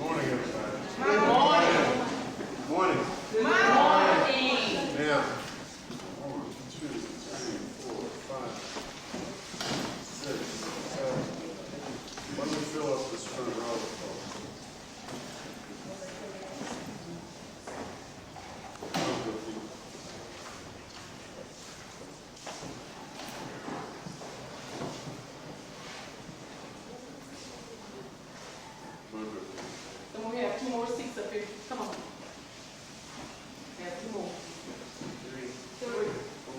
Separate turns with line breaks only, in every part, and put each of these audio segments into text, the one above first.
morning, everybody.
Good morning.
Morning.
Good morning.
Now, 1, 2, 3, 4, 5, 6, 7. Why don't we fill up this front row, folks?
Then we have 2 more seats up here. Come on. We have 2 more.
3,
3.
4.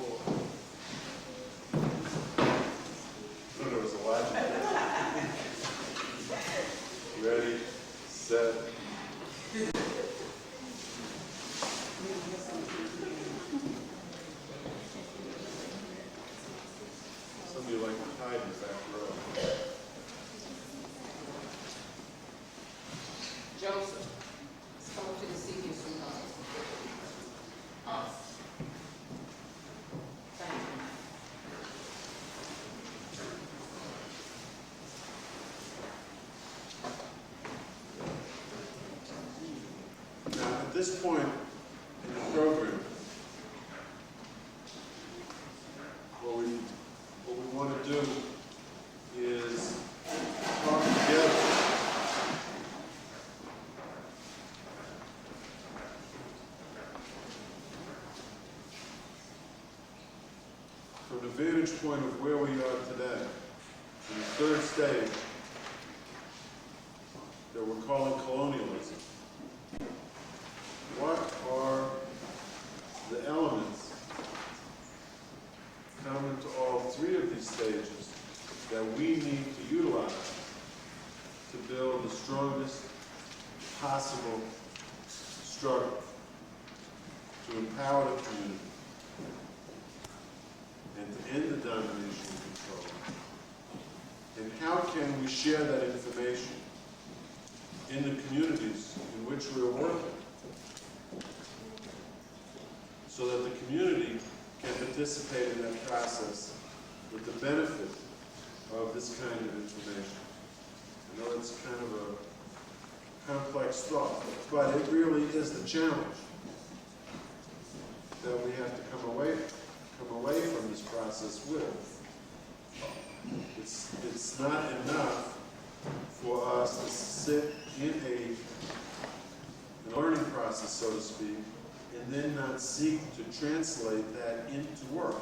Oh, there was a lot. Ready, set. Some of you like to hide in the back row.
Joseph, let's come up to the seat here, sweetheart. Thank you.
Now, at this point in the program, what we want to do is talk together from the vantage point of where we are today, in the third stage that we're calling colonialism. What are the elements common to all 3 of these stages that we need to utilize to build the strongest possible struggle to empower the community and to end the domination and control? And how can we share that information in the communities in which we are working, so that the community can participate in that process with the benefit of this kind of information? I know it's kind of a complex thought, but it really is the challenge that we have to come away from this process with. It's not enough for us to sit in a learning process, so to speak, and then not seek to translate that into work.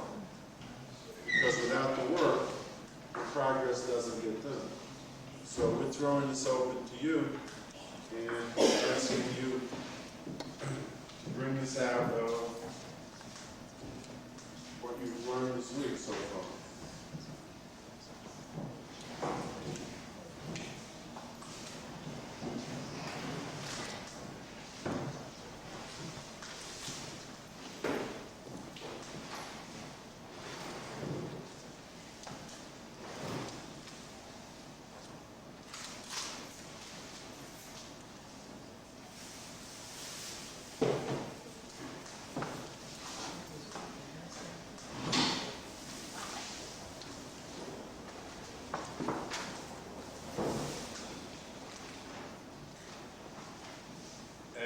Because without the work, the progress doesn't get done. So we're throwing this open to you and asking you to bring this out of what you've learned this week so far.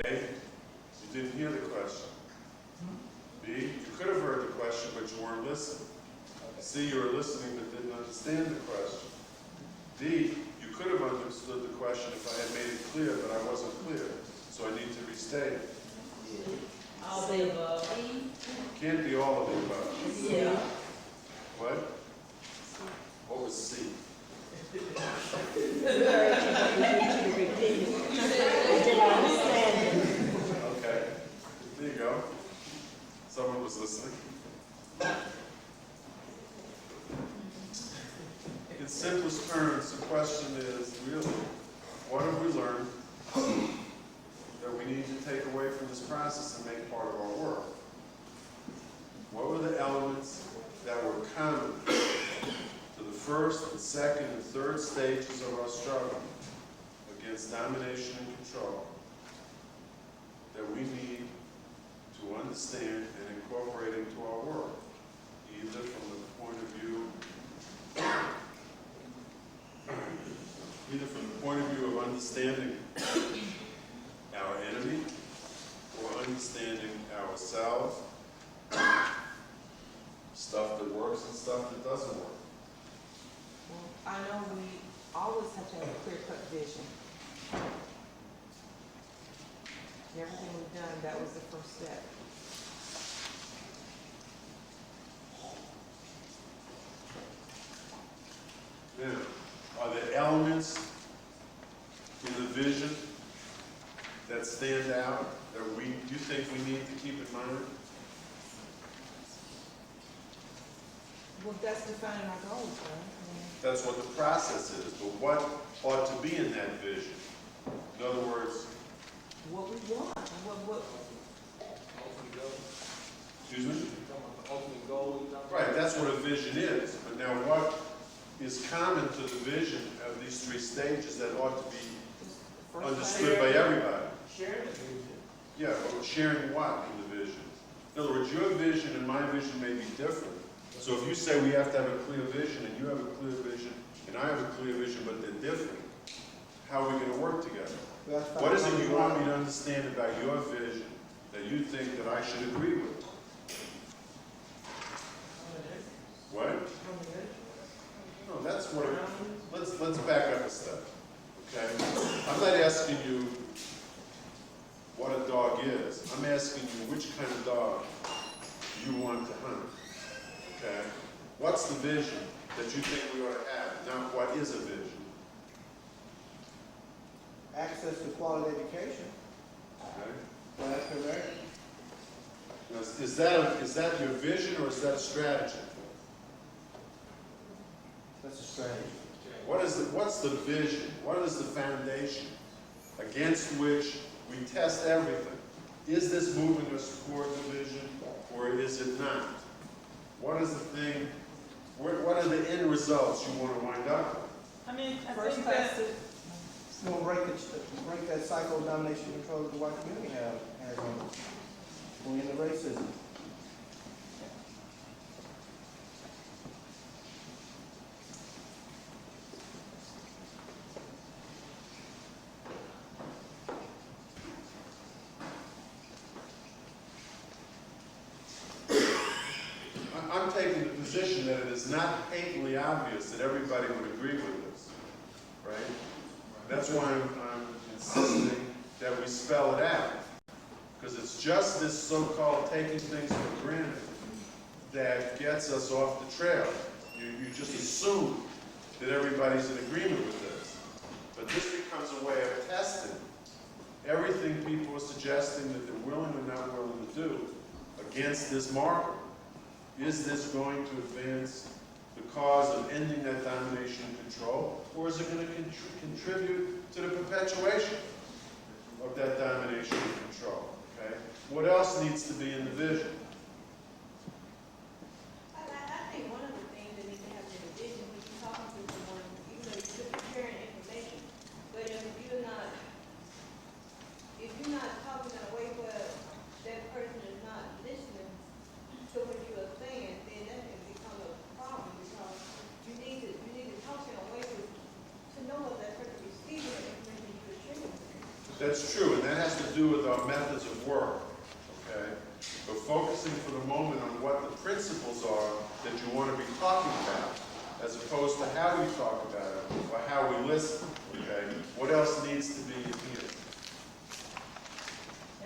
A, you didn't hear the question. B, you could have heard the question, but you weren't listening. C, you were listening but didn't understand the question. D, you could have understood the question if I had made it clear, but I wasn't clear, so I need to restate it.
All the above.
Can't be all of the above.
Yeah.
What? What was C? Okay, there you go. Someone was listening. In simplest terms, the question is really, what have we learned that we need to take away from this process and make part of our work? What were the elements that were common to the first, and second, and third stages of our struggle against domination and control? understand and incorporate into our work, either from the point of view of understanding our enemy or understanding ourselves, stuff that works and stuff that doesn't work.
Well, I know we always have to have a clear-cut vision. Everything we've done, that was the first step.
Now, are there elements in the vision that stand out that you think we need to keep in mind?
Well, that's defining our goals, right? I mean,
That's what the process is, but what ought to be in that vision? In other words,
what we want, what,
excuse me?
Ultimate goal.
Right, that's what a vision is. But now what is common to the vision of these three stages that ought to be
first
understood by everybody?
Sharing the vision.
Yeah, but sharing what in the vision? In other words, your vision and my vision may be different. So if you say we have to have a clear vision, and you have a clear vision, and I have a clear vision, but they're different, how are we going to work together? What is it you want me to understand about your vision that you think that I should agree with? What? No, that's what. Let's back up a step. Okay, I'm not asking you what a dog is. I'm asking you which kind of dog you want to hunt. Okay, what's the vision that you think we ought to have? Now, what is a vision?
Access to quality education.
Okay.
Well, that's correct.
Now, is that your vision or is that a strategy?
That's a strategy.
What's the vision? What is the foundation against which we test everything? Is this moving us toward the vision or is it not? What is the thing? What are the end results you want to wind up with?
I mean, I
first
think
class,
that,
It's going to break that cycle of domination and control that the white community has on us. Going into racism.
I'm taking the position that it is not patently obvious that everybody would agree with this, right? That's why I'm insisting that we spell it out. Because it's just this so-called taking things for granted that gets us off the trail. You just assume that everybody's in agreement with this. But this becomes a way of testing everything people are suggesting that they're willing or not willing to do against this marker. Is this going to advance the cause of ending that domination and control, or is it going to contribute to the perpetuation of that domination and control? Okay? What else needs to be in the vision?
I think one of the things that needs to happen in the vision when you're talking to someone, even though you could be sharing information, but if you're not talking in a way where that person is not listening to what you are saying, then that can become a problem because you need to talk in a way to know what that person is receiving the information you're sharing.
That's true, and that has to do with our methods of work. Okay? But focusing for the moment on what the principles are that you want to be talking about, as opposed to how we talk about it or how we listen. Okay? What else needs to be in here?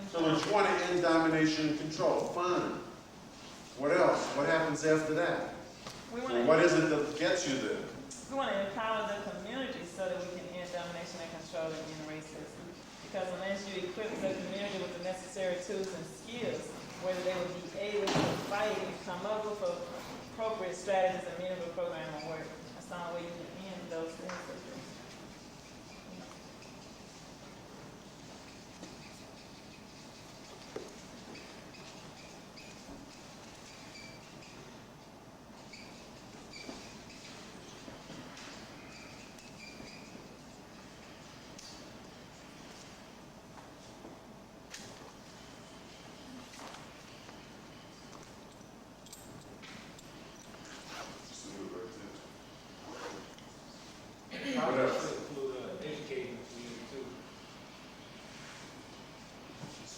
So that you want to end domination and control. Fine. What else? What happens after that?
we
Well,
want
what
to,
is it that gets you there?
we want to empower the community so that we can end domination and control and end racism. Because unless you equip the community with the necessary tools and skills, whether they will be able to fight and come up with appropriate strategies and meaningful program of work, that's the only way you can end those things.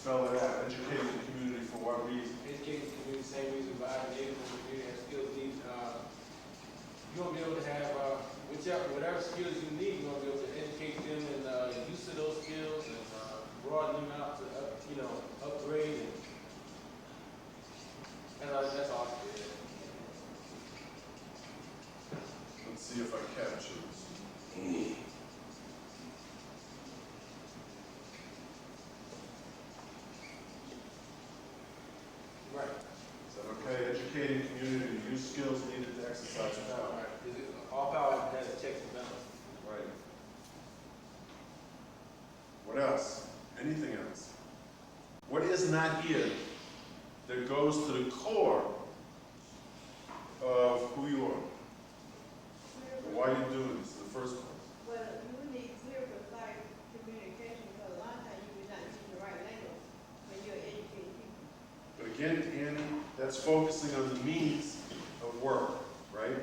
Spell it out, educate the community for what reason?
Educating the community, same reason why the neighbors in the community have skills needs. You want to be able to have, whatever skills you need, you want to be able to educate them in use of those skills and broaden them out to, upgrade and that's all it is.
Let's see if I capture this.
Right.
Is that okay? Educating community to use skills needed to exercise power.
Right. All power has a checks and balance.
Right. What else? Anything else? What is not here that goes to the core of who you are? Why are you doing this in the first place?
Well, you need clear, precise communication, because a lot of times you will not use the right language when you're educating people.
But again, Andy, that's focusing on the means of work, right?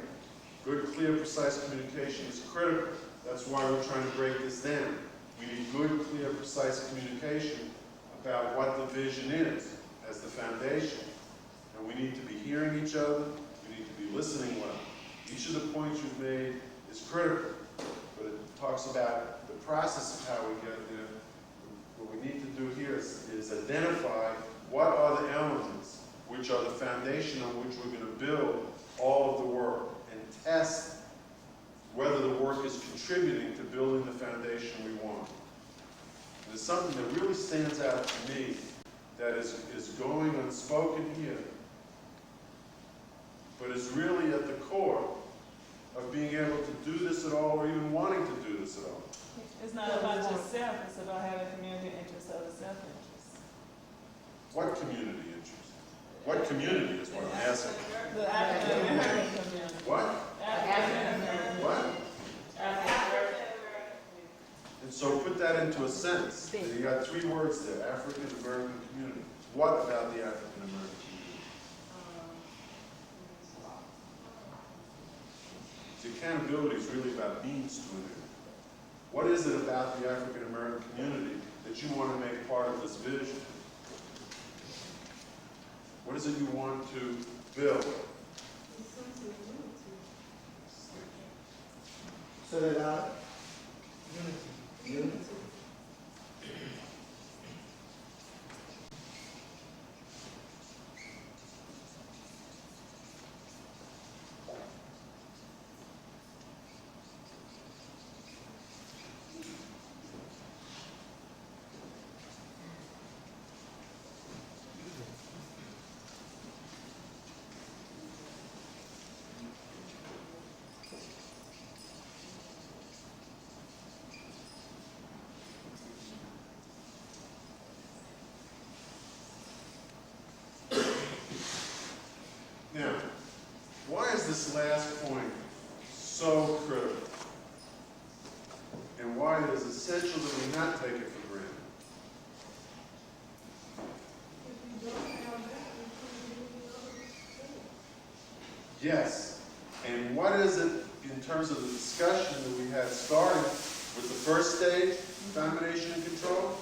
Good, clear, precise communication is critical. That's why we're trying to break this down. We need good, clear, precise communication about what the vision is as the foundation. And we need to be hearing each other. We need to be listening well. Each of the points you've made is critical, but it talks about the process of how we get there. What we need to do here is identify what are the elements which are the foundation on which we're going to build all of the work and test whether the work is contributing to building the foundation we want. There's something that really stands out to me that is going unspoken here, but is really at the core of being able to do this at all, or even wanting to do this at all.
It's not about yourself, it's about having community interests over self-interest.
What community interest? What community is what I'm asking?
The African American community.
What?
African American.
What?
African
And so put that into a sentence. You got 3 words there, African American community. What about the African American community? The accountability is really about means to an end. What is it about the African American community that you want to make part of this vision? What is it you want to build?
So that unity.
Now, why is this last point so critical? And why it is essential that we not take it for granted? Yes. And what is it in terms of the discussion that we had started with the first stage, domination and control,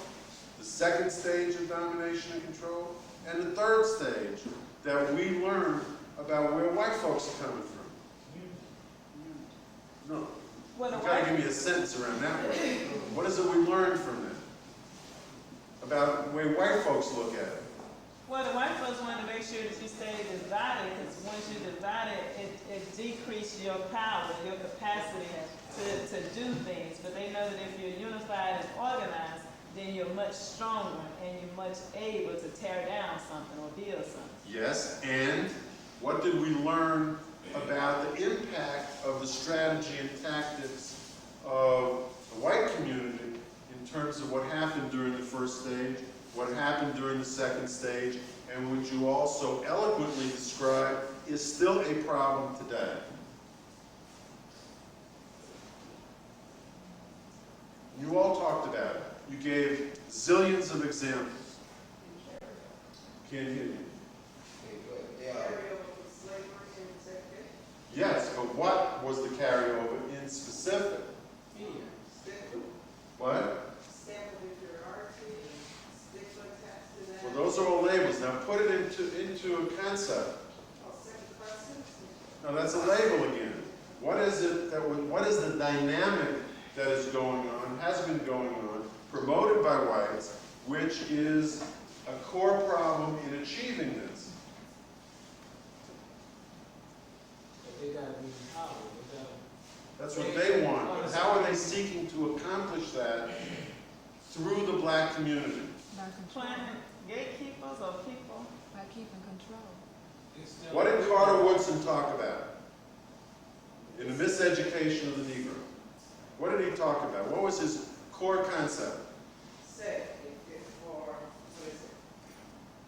the second stage of domination and control, and the third stage that we learned about where white folks are coming from? No.
Well,
You've
the
got to
white,
give me a sentence around that one. What is it we learned from that? About the way white folks look at it.
well, the white folks wanted to make sure that you stay divided, because once you're divided, it decreases your power, your capacity to do things. But they know that if you're unified and organized, then you're much stronger and you're much able to tear down something or build something.
Yes, and what did we learn about the impact of the strategy and tactics of the white community in terms of what happened during the first stage, what happened during the second stage, and which you also eloquently described is still a problem today? You all talked about it. You gave zillions of examples. Can't hear you. Yes, but what was the carryover in specific? What? Those are all labels. Now put it into a concept. Now that's a label again. What is it what is the dynamic that is going on, has been going on, promoted by whites, which is a core problem in achieving this?
They gotta be empowered.
That's what they want. But how are they seeking to accomplish that through the black community?
By control,
Planning gatekeepers or people?
by keeping control.
What did Carter Woodson talk about in the miseducation of the Negro? What did he talk about? What was his core concept?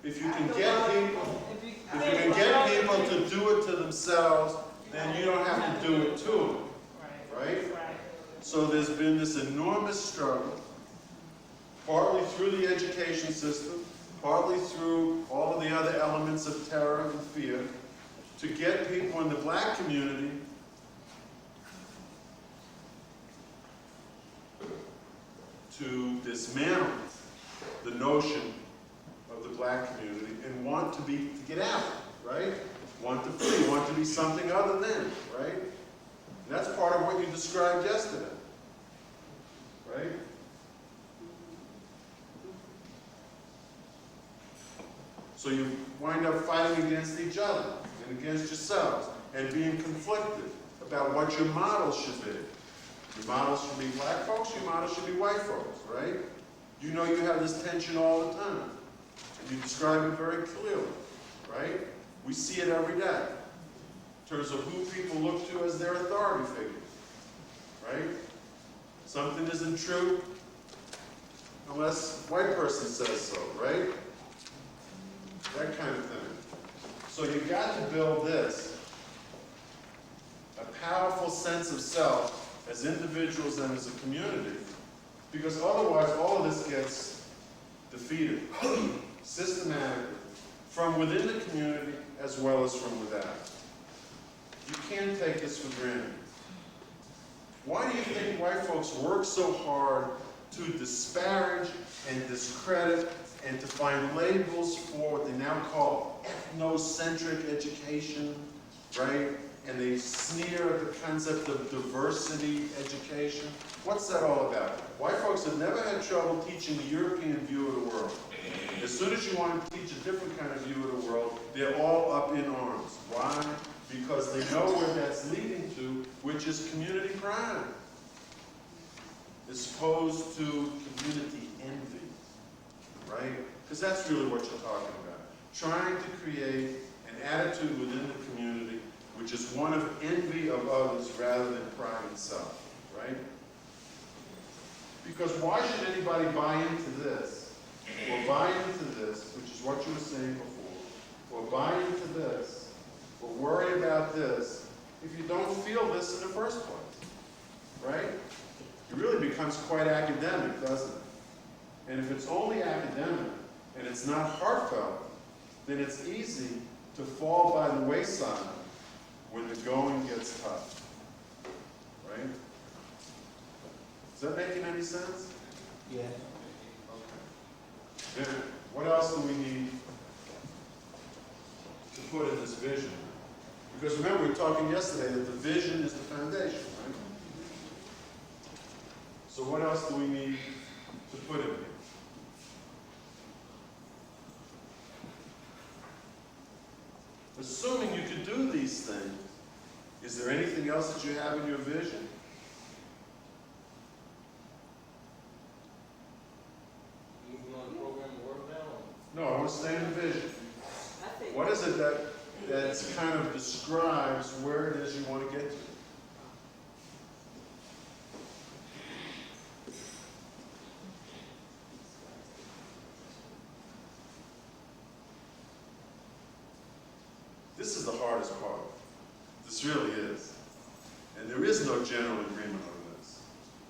If you can get people, if you can get people to do it to themselves, then you don't have to do it to them, right? So there's been this enormous struggle, partly through the education system, partly through all of the other elements of terror and fear, to get people in the black community to dismantle the notion of the black community and want to get out, right? Want to free, want to be something other than, right? And that's part of what you described yesterday, right? So you wind up fighting against each other and against yourselves and being conflicted about what your model should be. Your model should be black folks, your model should be white folks, right? You know you have this tension all the time. And you describe it very clearly, right? We see it every day in terms of who people look to as their authority figures, right? Something isn't true unless a white person says so, right? That kind of thing. So you've got to build this, a powerful sense of self as individuals and as a community, because otherwise all of this gets defeated systematically from within the community as well as from without. You can't take this for granted. Why do you think white folks work so hard to disparage and discredit and to find labels for what they now call ethnocentric education, right? And they sneer at the concept of diversity education? What's that all about? White folks have never had trouble teaching the European view of the world. As soon as you want to teach a different kind of view of the world, they're all up in arms. Why? Because they know where that's leading to, which is community pride, as opposed to community envy, right? Because that's really what you're talking about. Trying to create an attitude within the community which is one of envy of others rather than pride in self, right? Because why should anybody buy into this, or buy into this, which is what you were saying before, or buy into this, or worry about this, if you don't feel this in the first place, right? It really becomes quite academic, doesn't it? And if it's only academic, and it's not heartfelt, then it's easy to fall by the wayside when the going gets tough, right? Is that making any sense?
Yeah.
Okay. Then, what else do we need to put in this vision? Because remember, we were talking yesterday that the vision is the foundation, right? So what else do we need to put in here? Assuming you could do these things, is there anything else that you have in your vision?
Moving on the program of work now?
No, I want to stay in the vision. What is it that kind of describes where it is you want to get to? This is the hardest part. This really is. And there is no general agreement on this.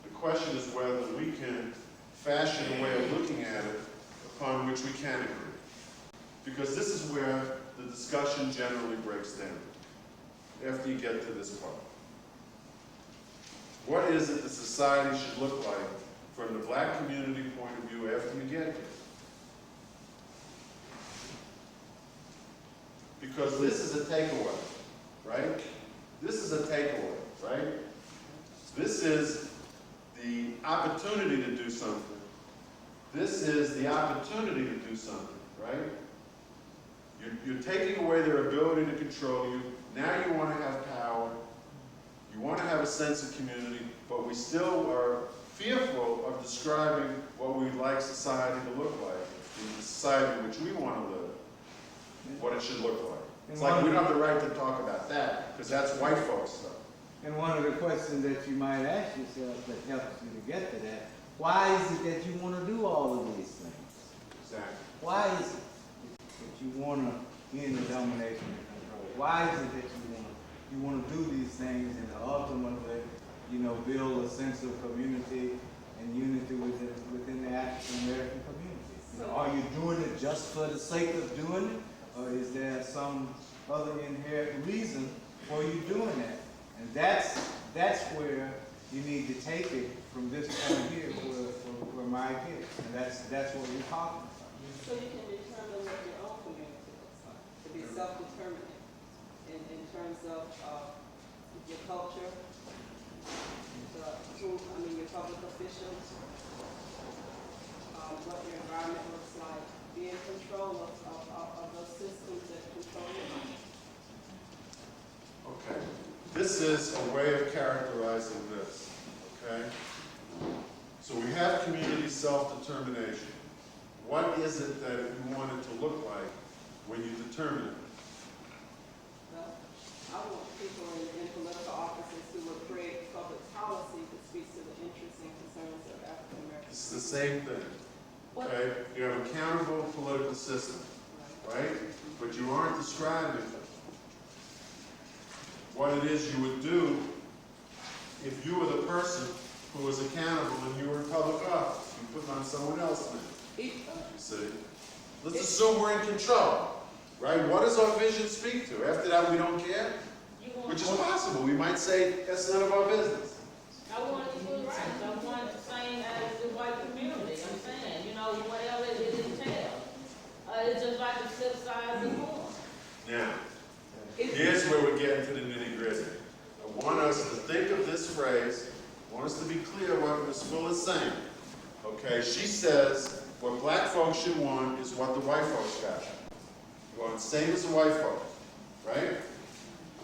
The question is whether we can fashion a way of looking at it upon which we can agree. Because this is where the discussion generally breaks down, after you get to this part. What is it that society should look like from the black community point of view after you get here? because this is a takeaway, right? This is a takeaway, right? This is the opportunity to do something. This is the opportunity to do something, right? You're taking away their ability to control you. Now you want to have power. You want to have a sense of community, but we still are fearful of describing what we'd like society to look like, the society in which we want to live, what it should look like. It's like we don't have the right to talk about that, because that's white folks stuff.
And one of the questions that you might ask yourself that helps you to get to that, why is it that you want to do all of these things?
Exactly.
Why is it that you want to end the domination and control? Why is it that you want to do these things and ultimately, build a sense of community and unity within the African American community? Are you doing it just for the sake of doing it, or is there some other inherent reason for you doing that? And that's where you need to take it from this point here, where Mike is, and that's what we're talking about.
So you can determine what your own community looks like, to be self-determined in terms of your culture, your public officials, what your environment looks like, be in control of those systems that control you.
Okay. This is a way of characterizing this, okay? So we have community self-determination. What is it that you want it to look like when you determine it?
Well, I want people in political offices who will create public policy that speaks to the interests and concerns of African Americans.
It's the same thing, okay? You have an accountable political system, right? But you aren't describing what it is you would do if you were the person who was accountable and you were in public office. You put on someone else now. You see? Let's assume we're in control, right? What does our vision speak to? After that, we don't care? Which is possible. We might say, that's none of our business.
I want equal rights. I want the same as the white community. I'm saying, whatever it entails. It's just like the flip side of the coin.
Now, here's where we're getting to the nitty-gritty. I want us to think of this phrase. I want us to be clear what Ms. Fuller's saying. Okay, she says what black folks should want is what the white folks got. You want the same as the white folks, right?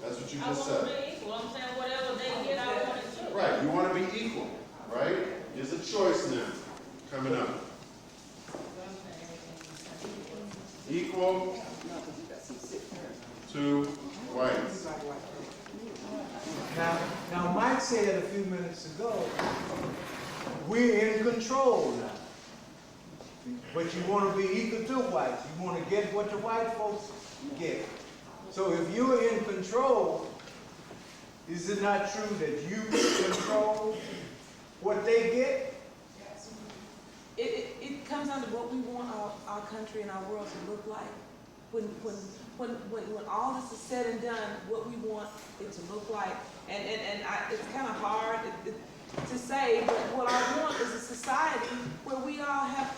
That's what you just said.
I want to be equal. I'm saying whatever they get, I want it too.
Right, you want to be equal, right? Here's a choice now, coming up. Equal to whites.
Now Mike said a few minutes ago, we're in control now. But you want to be equal to whites. You want to get what the white folks get. So if you're in control, is it not true that you control what they get?
It comes down to what we want our country and our world to look like. When all this is said and done, what we want it to look like, it's kind of hard to say, but what I want is a society where we all have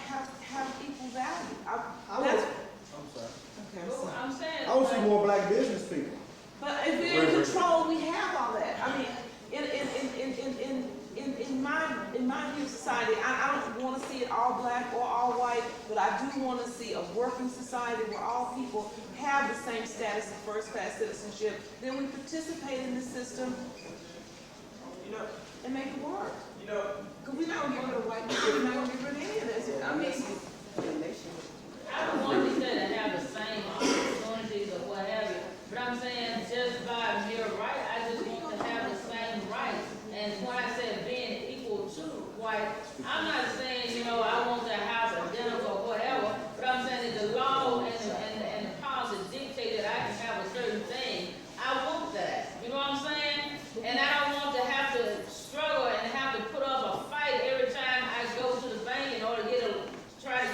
equal value.
I'm sorry.
Okay,
Well, I'm saying.
I would see more black business people.
but if we're in control, we have all that. I mean, in my view of society, I don't want to see it all black or all white, but I do want to see a working society where all people have the same status of first-class citizenship. Then we participate in the system, and make it work. Because we're not going to get rid of white people, we're not going to get rid of any of this. I mean,
I don't want these to have the same opportunities or what have you, but I'm saying just by mere right, I just want to have the same rights. And when I said being equal to white, I'm not saying, I want to have identical or whatever, but I'm saying that the law and the policy dictate that I can have a certain thing. I want that. You know what I'm saying? And I don't want to have to struggle and have to put up a fight every time I go to the bank in order to try to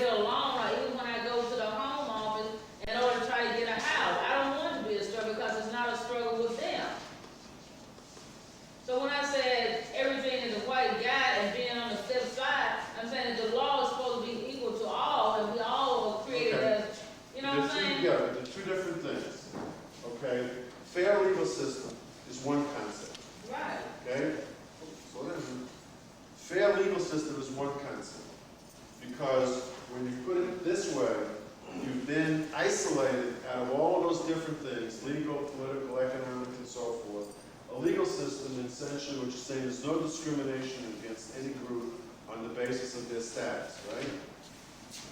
translated out of all of those different things, legal, political, economic, and so forth, a legal system, essentially what you're saying is no discrimination against any group on the basis of their status, right?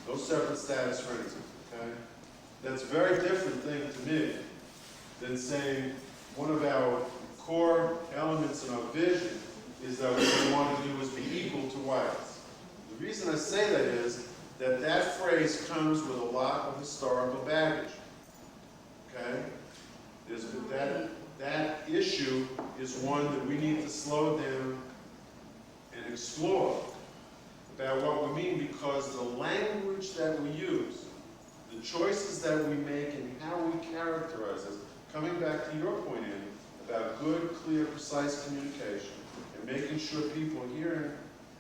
No separate status for anything, okay? That's a very different thing to me than saying one of our core elements in our vision is that what we want to do is be equal to whites. The reason I say that is that that phrase comes with a lot of historical baggage, okay? That issue is one that we need to slow down and explore about what we mean, because the language that we use, the choices that we make and how we characterize it, coming back to your point, Andy, about good, clear, precise communication and making sure people are hearing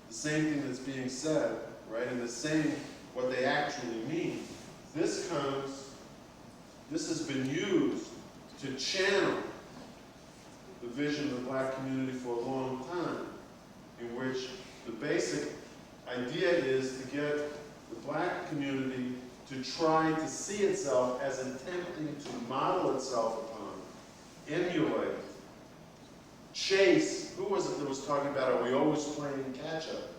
the same thing that's being said, right, and the same what they actually mean. This has been used to channel the vision of the black community for a long time, in which the basic idea is to get the black community to try to see itself as attempting to model itself upon, emulate, chase. Who was it that was talking about, are we always playing catch-up?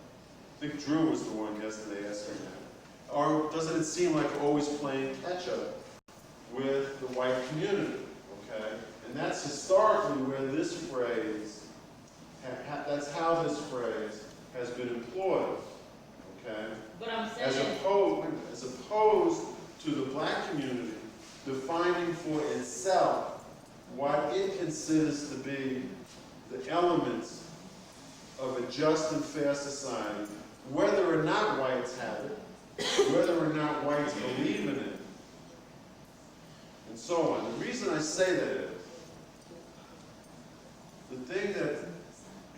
I think Drew was the one yesterday asking that. Or doesn't it seem like we're always playing catch-up with the white community, okay? And that's historically where this phrase, that's how this phrase has been employed, okay?
But I'm
As
saying,
opposed to the black community defining for itself what it considers to be the elements of a just and fair society, whether or not whites have it, whether or not whites believe in it, and so on. The reason I say that is, the thing that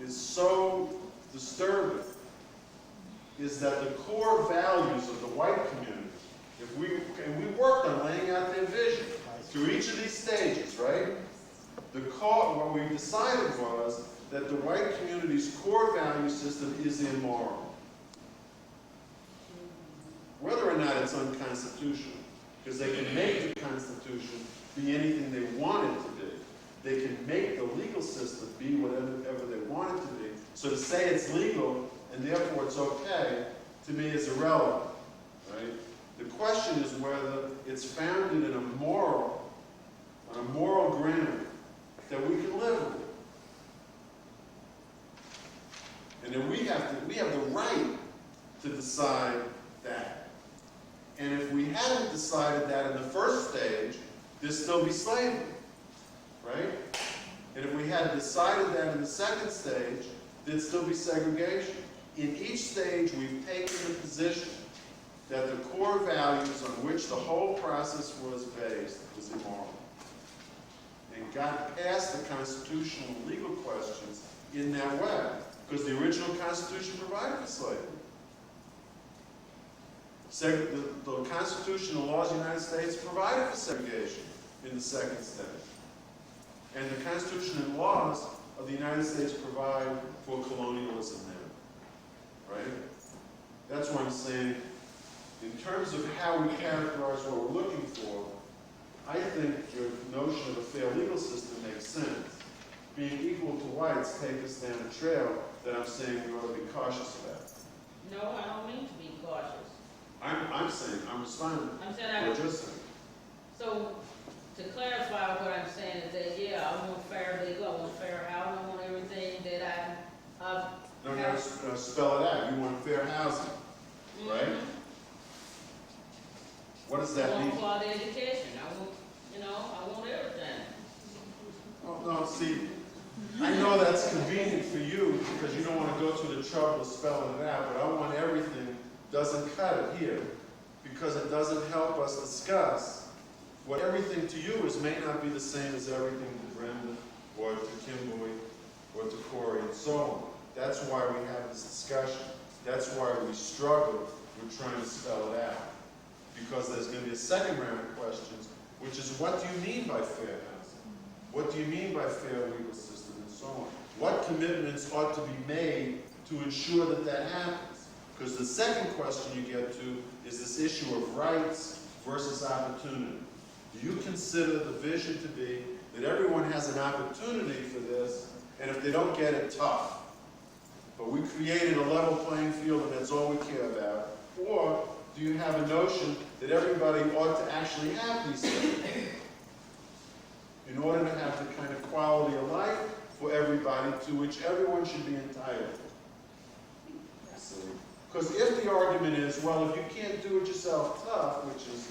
is so disturbing is that the core values of the white community, and we worked on laying out their vision through each of these stages, right? What we decided was that the white community's core value system is immoral. Whether or not it's unconstitutional, because they can make the Constitution be anything they want it to be. They can make the legal system be whatever they want it to be. So to say it's legal and therefore it's okay, to me is irrelevant, right? The question is whether it's founded in on a moral ground that we can live with. And then we have the right to decide that. And if we hadn't decided that in the first stage, there'd still be slavery, right? And if we had decided that in the second stage, there'd still be segregation. In each stage, we've taken the position that the core values on which the whole process was based was immoral, and got past the constitutional and legal questions in that way, because the original Constitution provided for slavery. The Constitution and laws of the United States provided for segregation in the second stage. And the Constitution and laws of the United States provide for colonialism now, right? That's what I'm saying. In terms of how we characterize what we're looking for, I think your notion of a fair legal system makes sense. Being equal to whites takes us down a trail that I'm saying we ought to be cautious about.
no, I don't mean to be cautious.
I'm saying, I'm responding
I'm saying
to what you're saying.
So, to clarify what I'm saying is that, yeah, I want fair legal, I want fair housing, I want everything that
No, spell it out. You want fair housing, right? What does
I
that
want
mean?
quality education, I want everything.
Oh, no, see, I know that's convenient for you because you don't want to go through the trouble of spelling it out, but I want everything doesn't cut it here because it doesn't help us discuss what everything to you is may not be the same as everything to Brenda or to Kimberly or to Corey and so on. That's why we have this discussion. That's why we struggle with trying to spell it out. Because there's going to be a second round of questions, which is what do you mean by fair housing? What do you mean by fair legal system and so on? What commitments ought to be made to ensure that that happens? Because the second question you get to is this issue of rights versus opportunity. Do you consider the vision to be that everyone has an opportunity for this, and if they don't get it, tough? But we created a level playing field and that's all we care about. Or do you have a notion that everybody ought to actually have these things in order to have the kind of quality of life for everybody to which everyone should be entitled? Because if the argument is, well, if you can't do it yourself, tough, which is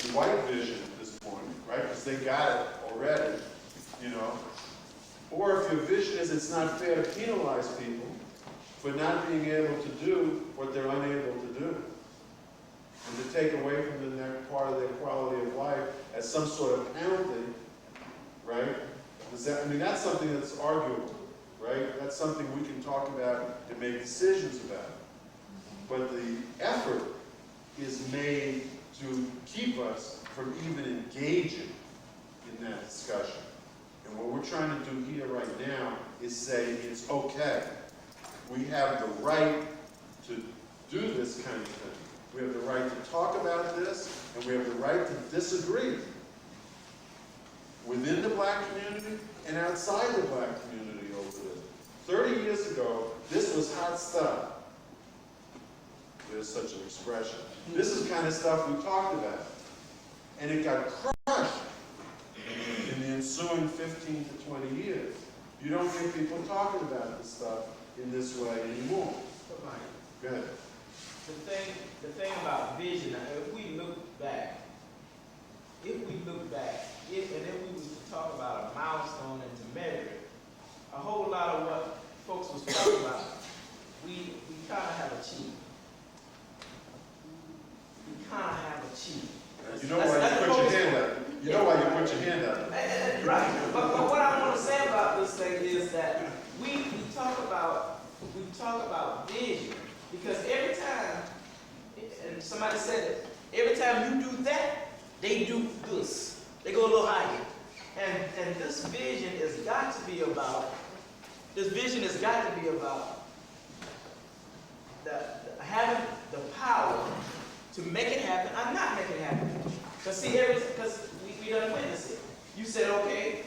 the white vision at this point, right? Because they got it already, you know. Or if your vision is it's not fair to penalize people for not being able to do what they're unable to do, and to take away from them that part of their quality of life as some sort of penalty, right? Does that, I mean, that's something that's arguable, right? That's something we can talk about and make decisions about. But the effort is made to keep us from even engaging in that discussion. And what we're trying to do here right now is say it's okay. We have the right to do this kind of thing. We have the right to talk about this, and we have the right to disagree within the black community and outside the black community over this. 30 years ago, this was hot stuff. There's such an expression. This is the kind of stuff we talked about. And it got crushed in the ensuing 15 to 20 years. You don't hear people talking about this stuff in this way anymore. Go ahead.
The thing about vision, if we look back, and if we was to talk about a milestone and to measure it, a whole lot of what folks was talking about, we kind of have achieved.
You know why you put your hand up. You know why you put your hand up.
Right. But what I want to say about this thing is that we talk about vision, because every time, and somebody said it, every time you do that, they do this. They go a little higher. And this vision has got to be about having the power to make it happen or not make it happen. Because we done witnessed it. You said, okay,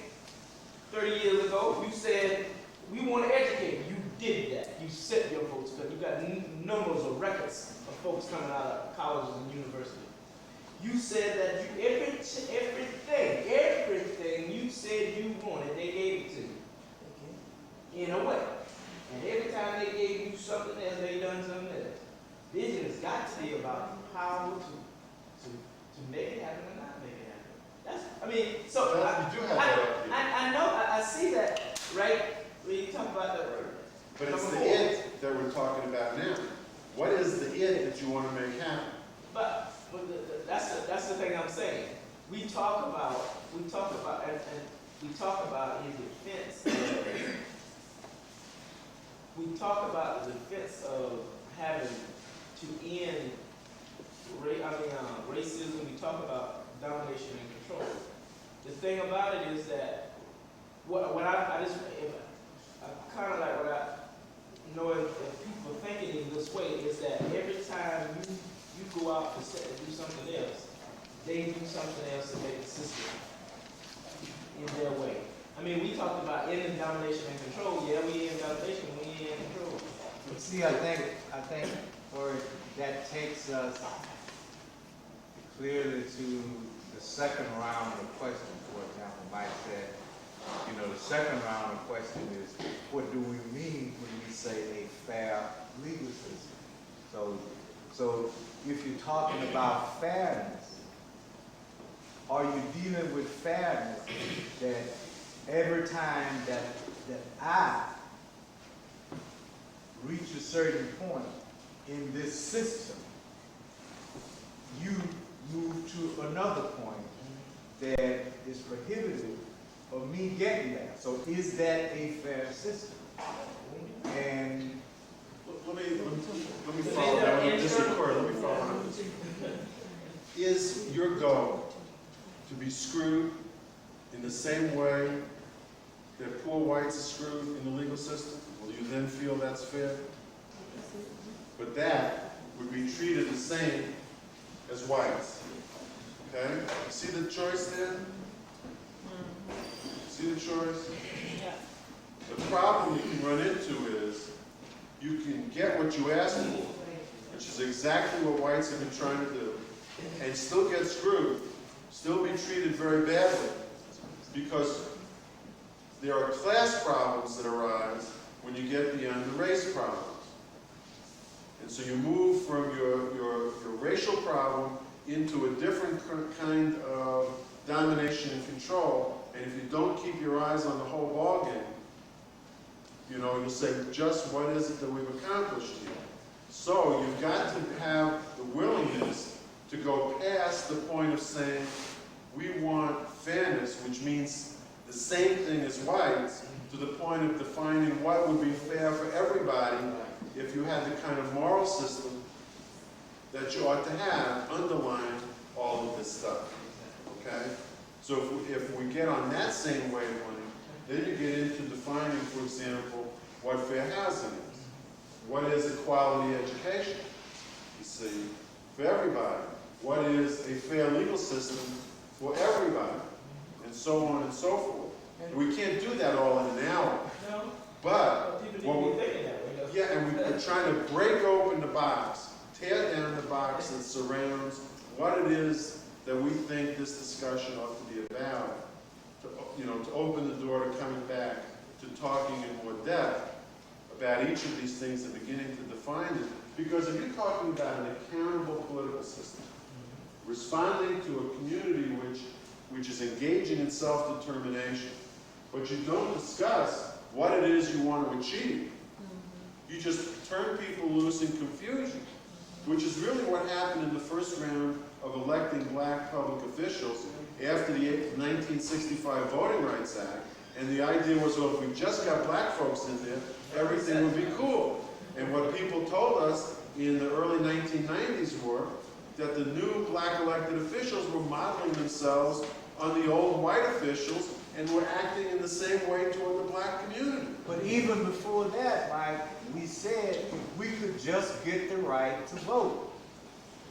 30 years ago, you said, we want to educate. You did that. You set your votes, because you got numbers of records of folks coming out of colleges and universities. You said that everything you said you wanted, they gave it to you. In a way. And every time they gave you something else, they done something else. Vision has got to be about the power to make it happen or not make it happen. I know, I see that, right? When you talk about that word.
But it's the it that we're talking about now. What is the it that you want to make happen?
But that's the thing I'm saying. We talk about in defense of having to end racism. We talk about domination and control. The thing about it is that if people are thinking in this way, is that every time you go out to do something else, they do something else to make the system in their way. I mean, we talked about ending domination and control. Yeah, we end domination, we end control.
But see, I think, or that takes us clearly to the second round of questions. For example, Mike said, the second round of question is, what do we mean when we say a fair legal system? So if you're talking about fairness, are you dealing with fairness that every time that I reach a certain point in this system, you move to another point that is prohibited of me getting there? So is that a fair system? And
let me follow that one. Just record. Let me follow on. Is your goal to be screwed in the same way that poor whites are screwed in the legal system? Will you then feel that's fair? But that would be treated the same as whites. Okay? You see the choice there? See the choice?
Yeah.
The problem you can run into is you can get what you asked for, which is exactly what whites have been trying to do, and still get screwed, still be treated very badly, because there are class problems that arise when you get beyond the race problems. And so you move from your racial problem into a different kind of domination and control, and if you don't keep your eyes on the whole ballgame, you know, you'll say, just what is it that we've accomplished here? So you've got to have the willingness to go past the point of saying, we want fairness, which means the same thing as whites, to the point of defining what would be fair for everybody if you had the kind of moral system that you ought to have underlying all of this stuff. Okay? So if we get on that same wavelength, then you get into defining, for example, what fair housing is. What is a quality education? You see, for everybody. What is a fair legal system for everybody? And so on and so forth. And we can't do that all in an hour.
No.
But,
People need to be thinking that way, though.
yeah, and we're trying to break open the box, tear down the box that surrounds what it is that we think this discussion ought to be about, to, you know, to open the door to coming back to talking in more depth about each of these things and beginning to define it. Because if you're talking about an accountable political system, responding to a community which is engaging in self-determination, but you don't discuss what it is you want to achieve, you just turn people loose in confusion, which is really what happened in the first round of electing black public officials after the 1965 Voting Rights Act. And the idea was, well, if we just got black folks in there, everything would be cool. And what people told us in the early 1990s were that the new black elected officials were modeling themselves on the old white officials and were acting in the same way toward the black community.
But even before that, Mike, we said if we could just get the right to vote,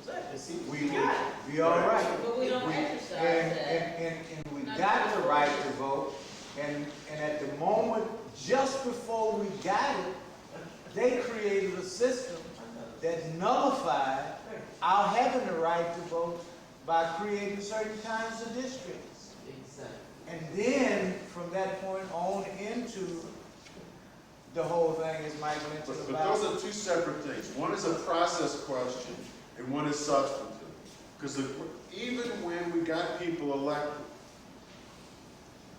Exactly. See,
we would be all right.
But we don't exercise that.
And we got the right to vote, and at the moment, just before we got it, they created a system that nullified our having the right to vote by creating certain kinds of districts.
Exactly.
And then, from that point on into the whole thing, as Mike mentioned
But
about...
those are two separate things. One is a process question, and one is substantive. Because even when we got people elected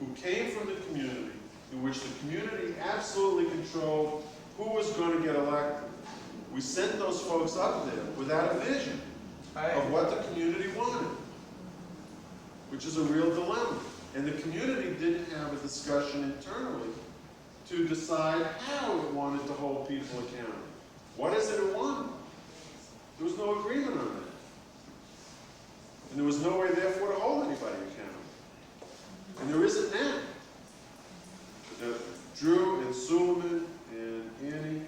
who came from the community, in which the community absolutely controlled who was going to get elected, we sent those folks up there without a vision of what the community wanted, which is a real dilemma. And the community didn't have a discussion internally to decide how it wanted to hold people accountable. What is it it wanted? There was no agreement on that. And there was no way, therefore, to hold anybody accountable. And there isn't now. Drew and Suleiman and Annie,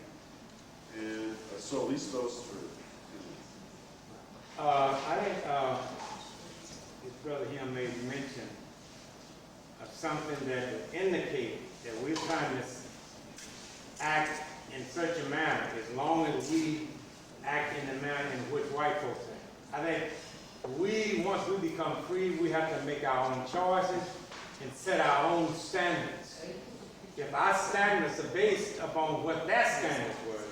and so at least those three.
I think his brother here made mention of something that would indicate that we're trying to act in such a manner as long as we act in the manner in which white folks act. I think once we become free, we have to make our own choices and set our own standards. If our standards are based upon what their standards were,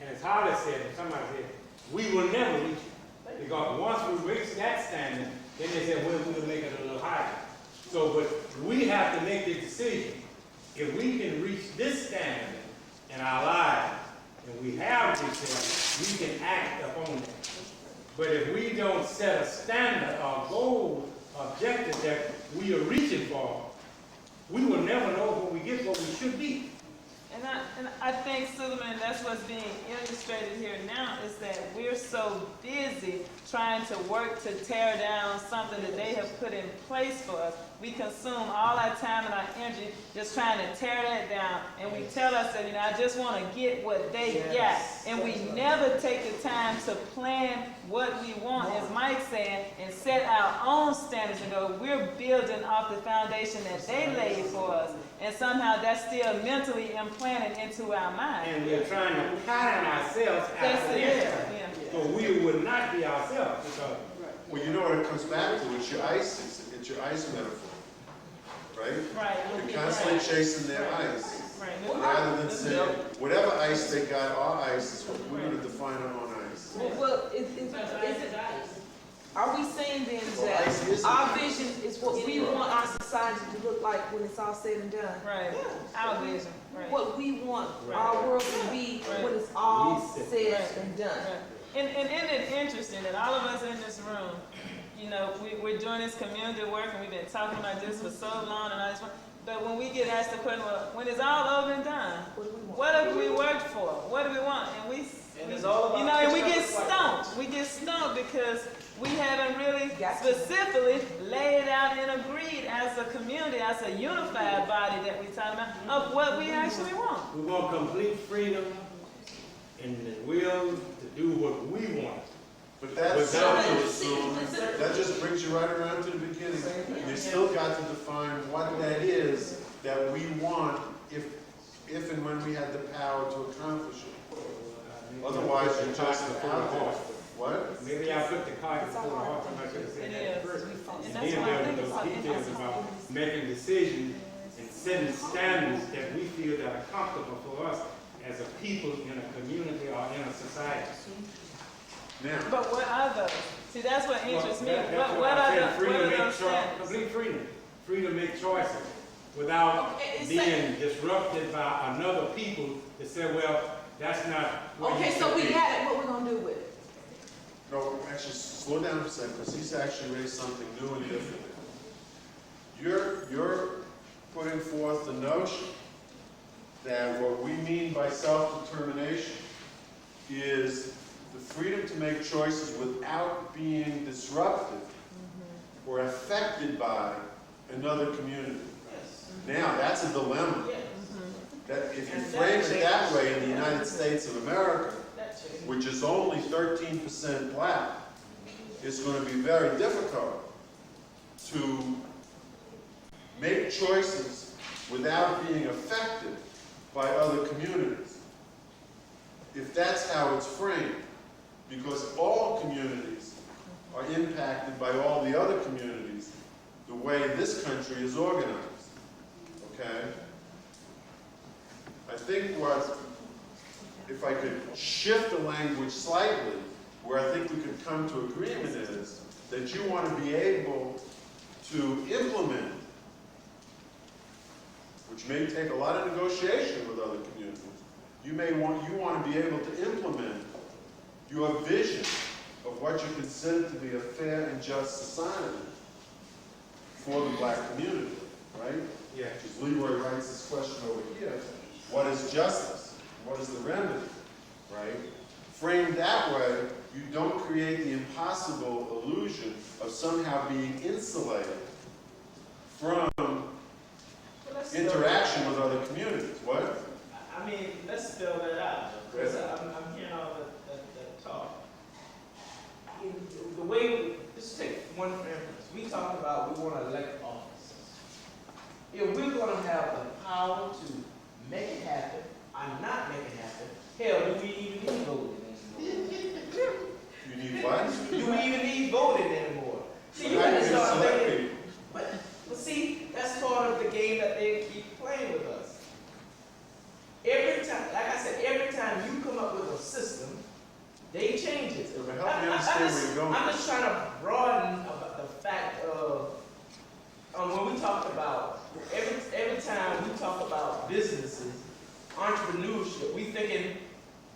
and as Holly said, and somebody said, we will never reach it. Because once we reach that standard, then they say, well, we'll make it a little higher. So, but we have to make the decision. If we can reach this standard in our lives, and we have reached it, we can act upon it. But if we don't set a standard or goal, objective that we are reaching for, we will never know when we get what we should be.
And I think, Suleiman, that's what's being illustrated here now is that we're so busy trying to work to tear down something that they have put in place for us. We consume all our time and our energy just trying to tear that down. And we tell ourselves, you know, I just want to get what they got. And we never take the time to plan what we want, as Mike said, and set our our own standards and go, we're building off the foundation that they laid for us. And somehow that's still mentally implanted into our mind.
And we're trying to pattern ourselves
That's
after
it,
them.
yeah.
So we would not be ourselves because
Well, you know what it comes back to, it's your ice, it's your ice metaphor, right?
Right.
You're constantly chasing their ice,
Right.
rather than saying, whatever ice they got, our ice is what we're gonna define our own ice.
Well, are we saying then
Well, ice
that
is
our
an
vision is what we want our society to look like when it's all said and done?
Right. Our vision. Right.
What we want our world to be when it's all said and done.
Right. And isn't it interesting that all of us in this room, you know, we're doing this community work and we've been talking about this for so long and all this, but when we get asked the question, well, when it's all over and done, what have we worked for? What do we want?
And it's all about
you know, and we
catching
get
up with
stumped. We get stumped because we haven't really specifically laid out and agreed as a community, as a unified body that we're talking about, of what we actually want.
we want complete freedom and the will to do what we want.
But that's,
Without
that just brings you right around to the beginning. You still got to define what that is that we want if and when we had the power to accomplish it. Otherwise, you're just out there. What?
Maybe I put the cart before the horse, I'm not gonna say
It
that
is.
first.
And
And
that's
then
why I
there
think
are
it's
those
like-
details about making decisions and setting standards that we feel that are comfortable for us as a people in a community or in a society.
Now,
But what are those? See, that's what interests me.
Well, that's
What
I
are
said, free to make
those standards?
complete freedom, free to make choices without
Okay, it's
being disrupted by another people that say, well, that's not what you
Okay, so
should
we
be.
got it, what we're gonna do with it?
no, actually, slow down for a second, because he's actually raised something new and different. You're putting forth the notion that what we mean by self-determination is the freedom to make choices without being disrupted or affected by another community. Now, that's a dilemma. That if you frame it that way in the United States of America, which is only 13% black, it's going to be very difficult to make choices without being affected by other communities. If that's how it's framed, because all communities are impacted by all the other communities the way this country is organized, okay? I think if I could shift the language slightly, where I think we could come to agreement is that you want to be able to implement, which may take a lot of negotiation with other communities. You want to be able to implement your vision of what you consider to be a fair and just society for the black community, right?
Yeah.
Because Leroy writes this question over here, what is justice? What is the remedy, right? Framed that way, you don't create the impossible illusion of somehow being insulated from interaction with other communities. What?
I mean, let's spell that out, because I'm hearing all that talk. The way, let's take one for instance. We talked about we want to elect officers. If we're going to have the power to make it happen or not make it happen, hell, do we even need voting anymore?
You need what?
Do we even need voting anymore? See, you
How do
gotta
you
start
select
thinking.
people?
But see, that's part of the game that they keep playing with us. Every time, like I said, every time you come up with a system, they change it.
But help me understand where you're going.
I'm just trying to broaden about the fact of when we talk about every time we talk about businesses, entrepreneurship, we thinking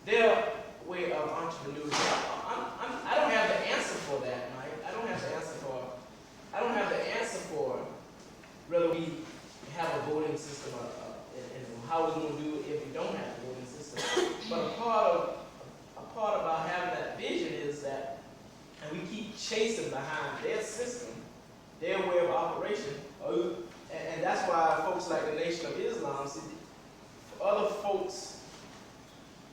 their way of entrepreneurship. I don't have the answer for that, Mike. I don't have the answer for whether we have a voting system and how we're going to do it if we don't have a voting system. But a part about having that vision is that, and we keep chasing behind their system, their way of operation, and that's why folks like the Nation of Islam, see, other folks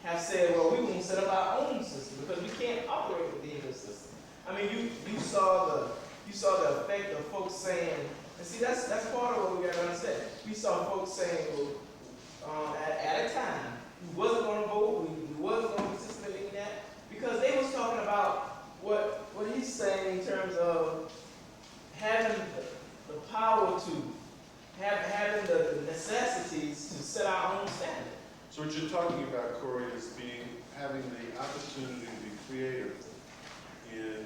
have said, well, we won't set up our own system because we can't operate within the system. I mean, you saw You saw the effect of folks saying, and see, that's part of what we gotta understand. We saw folks saying, well, at a time, we wasn't gonna vote, we wasn't gonna participate in that, because they was talking about what he's saying in terms of having the power to having the necessities to set our own standard.
So what you're talking about, Corey, is having the opportunity to be creative in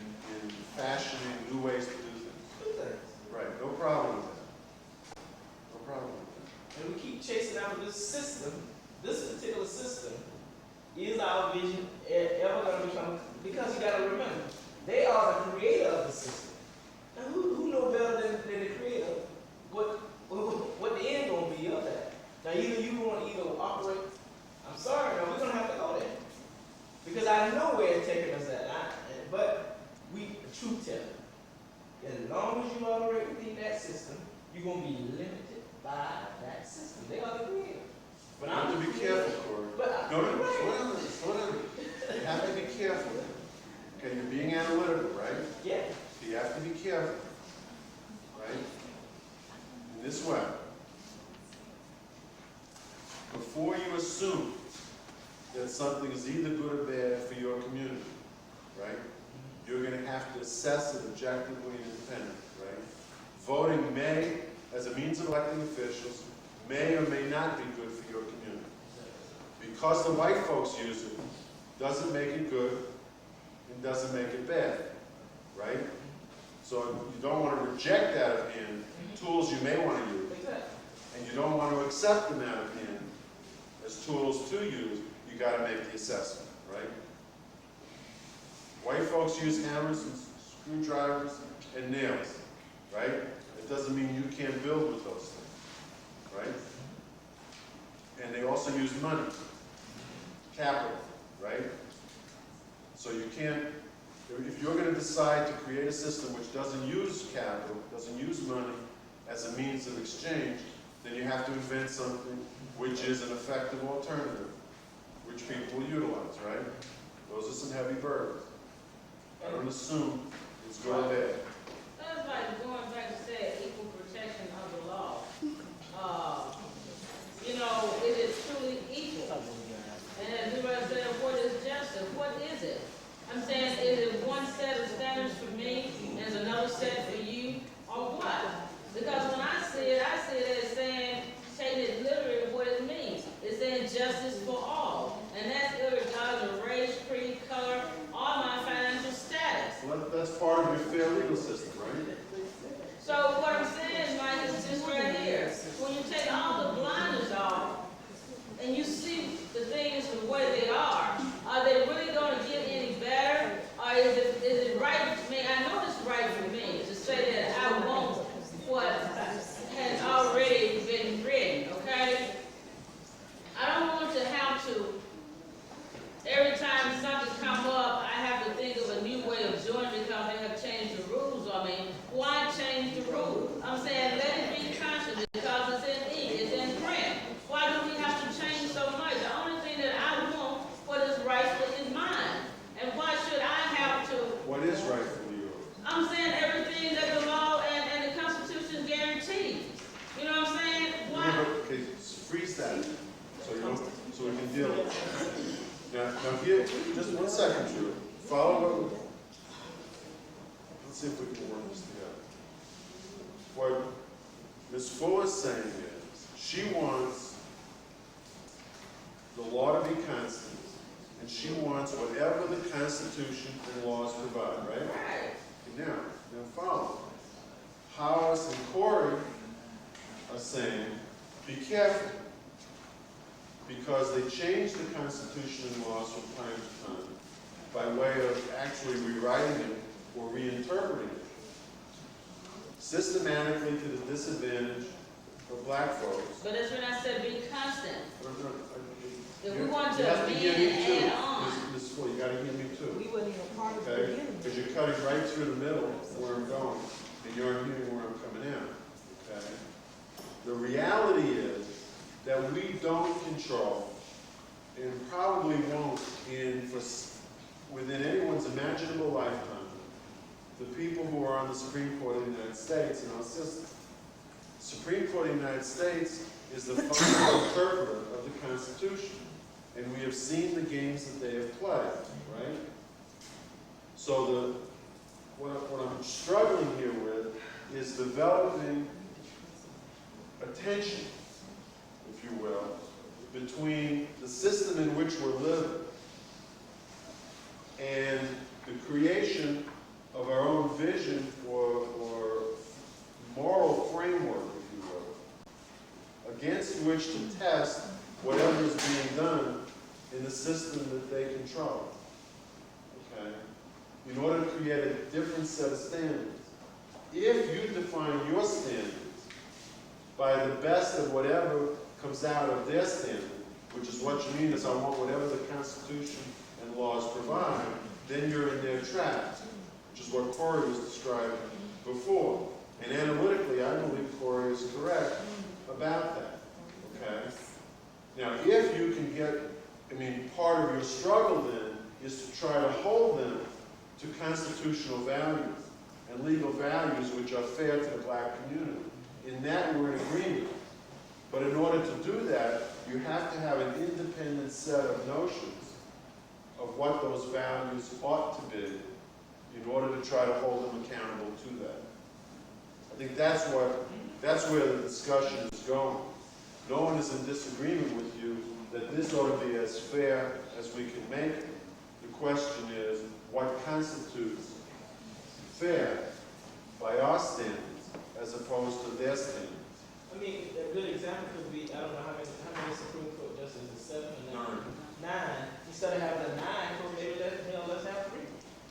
fashioning new ways to do things.
Two things.
Right, no problem with that. No problem with that.
And we keep chasing after this system. This particular system is our vision ever going to become, because you got to remember, they are the creator of the system. Now, who knows better than the creator what the end going to be of that? Now, either you want to operate, I'm sorry, no, we're going to have to go there. Because I know where it's taking us at. But the truth teller, as long as you operate within that system, you're going to be limited by that system. They are the creator.
But you have to be careful, Corey.
But
slow down. You have to be careful. Okay, you're being analytical, right?
yeah.
So you have to be careful, right? In this way. Before you assume that something is either good or bad for your community, right? You're going to have to assess it objectively and independently, right? Voting may, as a means of electing officials, may or may not be good for your community. Because the white folks use it, doesn't make it good and doesn't make it bad, right? So you don't want to reject out of hand tools you may want to use, and you don't want to accept them out of hand as tools to use. You got to make the assessment, right? White folks use hammers and screwdrivers and nails, right? It doesn't mean you can't build with those things, right? And they also use money, capital, right? So you can't, if you're going to decide to create a system which doesn't use capital, doesn't use money as a means of exchange, then you have to invent something which is an effective alternative, which people will utilize, right? Those are some heavy burdens. I don't assume it's good or bad.
That's like going back to say equal protection of the law. It is truly equal. And as we were saying, what is justice? What is it? I'm saying, is it one set of standards for me and there's another set for you, or what? Because when I see it as saying, taking it literally what it means. It's saying justice for all. And that's irregardless of race, creed, color, or my financial status.
Well, that's part of your fair legal system, right?
So what I'm saying, Mike, is this right here. When you take all the blinders off and you see the things the way they are they really going to get any better? Or is it right for me? I know it's right for me to say that I want what has already been written, okay? I don't want to have to, every time something comes up, I have to think of a new way of doing it because they have changed the rules. I mean, why change the rules? I'm saying let it be constant because it's in ink, it's in print. Why do we have to change so much? The only thing that I want, what is rightful is mine. And why should I have to?
What is rightfully yours?
I'm saying everything that the law and the Constitution guarantees. You know what I'm saying? Why?
Okay, freeze that so we can deal with it. Now here, just 1 second, Drew. Follow what let's see if we can work this together. What Ms. Fuller's saying is, she wants the law to be constant, and she wants whatever the Constitution and laws provide, right?
Right.
Now follow. Horace and Corey are saying, be careful, because they change the Constitution and laws from time to time by way of actually rewriting it or reinterpreting it systematically to the disadvantage of black folks.
But that's when I said be constant. If we
You
want to
have
amend
hear me
and
too,
add on.
Ms. Fuller, you gotta hear me too.
We wasn't even part of the
Okay,
beginning.
because you're cutting right through the middle of where I'm going, and you aren't hearing where I'm coming in, okay? The reality is that we don't control, and probably won't within anyone's imaginable lifetime, the people who are on the Supreme Court of the United States in our system. Supreme Court of the United States is the final interpreter of the Constitution. And we have seen the games that they have played, right? So what I'm struggling here with is developing a tension, if you will, between the system in which we're living and the creation of our own vision or moral framework, if you will, against which to test whatever is being done in the system that they control. Okay? In order to create a different set of standards. If you define your standards by the best of whatever comes out of their standard, which is what you mean is I want whatever the Constitution and laws provide, then you're in their trap, which is what Corey was describing before. And analytically, I believe Corey is correct about that. Okay? Now, if you can get, part of your struggle then is to try to hold them to constitutional values and legal values which are fair to the black community. In that, we're in agreement. But in order to do that, you have to have an independent set of notions of what those values ought to be in order to try to hold them accountable to that. I think that's where the discussion is going. No one is in disagreement with you that this ought to be as fair as we can make it. The question is, what constitutes fair by our standards as opposed to their standards?
I mean, a good example could be, I don't know how many Supreme Court justices, 7 or 9? 9. Instead of having a 9, maybe let's have 3.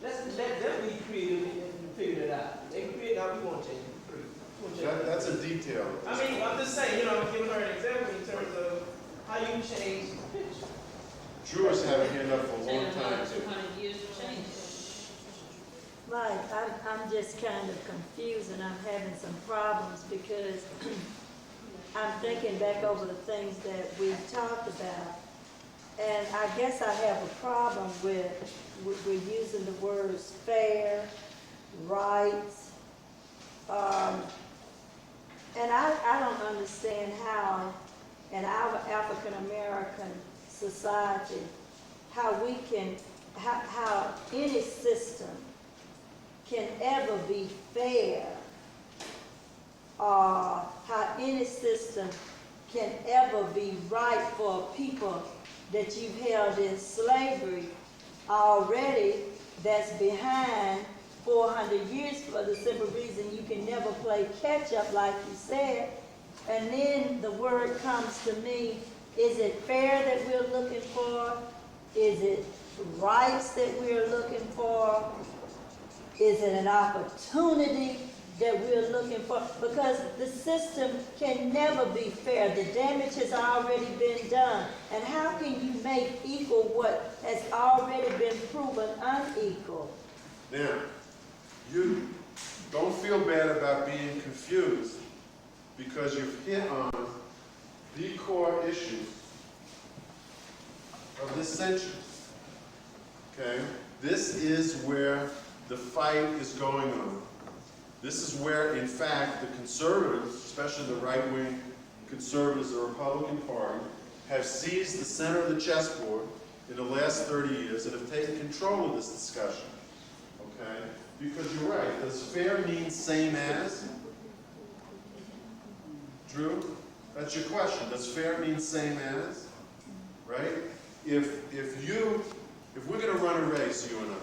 Let them be creative and figure it out. They can figure it out, we won't change it.
That's a detail.
I'm just saying, I'm giving her an example in terms of how you change the picture.
Drew has had a hand up for a long time.
200 years to change it.
Right, I'm just kind of confused and I'm having some problems because I'm thinking back over the things that we've talked about. And I guess I have a problem with using the words fair, rights, and I don't understand how in our African American society, how any system can ever be fair, or how any system can ever be right for people that you've held in slavery already that's behind 400 years for the simple reason you can never play catch up like you said. And then the word comes to me, is it fair that we're looking for? Is it rights that we're looking for? Is it an opportunity that we're looking for? Because the system can never be fair. The damage has already been done. And how can you make equal what has already been proven unequal?
Now, you don't feel bad about being confused because you've hit on the core issues of this century. Okay? This is where the fight is going on. This is where, in fact, the conservatives, especially the right-wing conservatives, the Republican Party, have seized the center of the chessboard in the last 30 years and have taken control of this discussion. Okay? Because you're right. Does fair mean same as? Drew? That's your question. Does fair mean same as? Right? If we're going to run a race, you and I,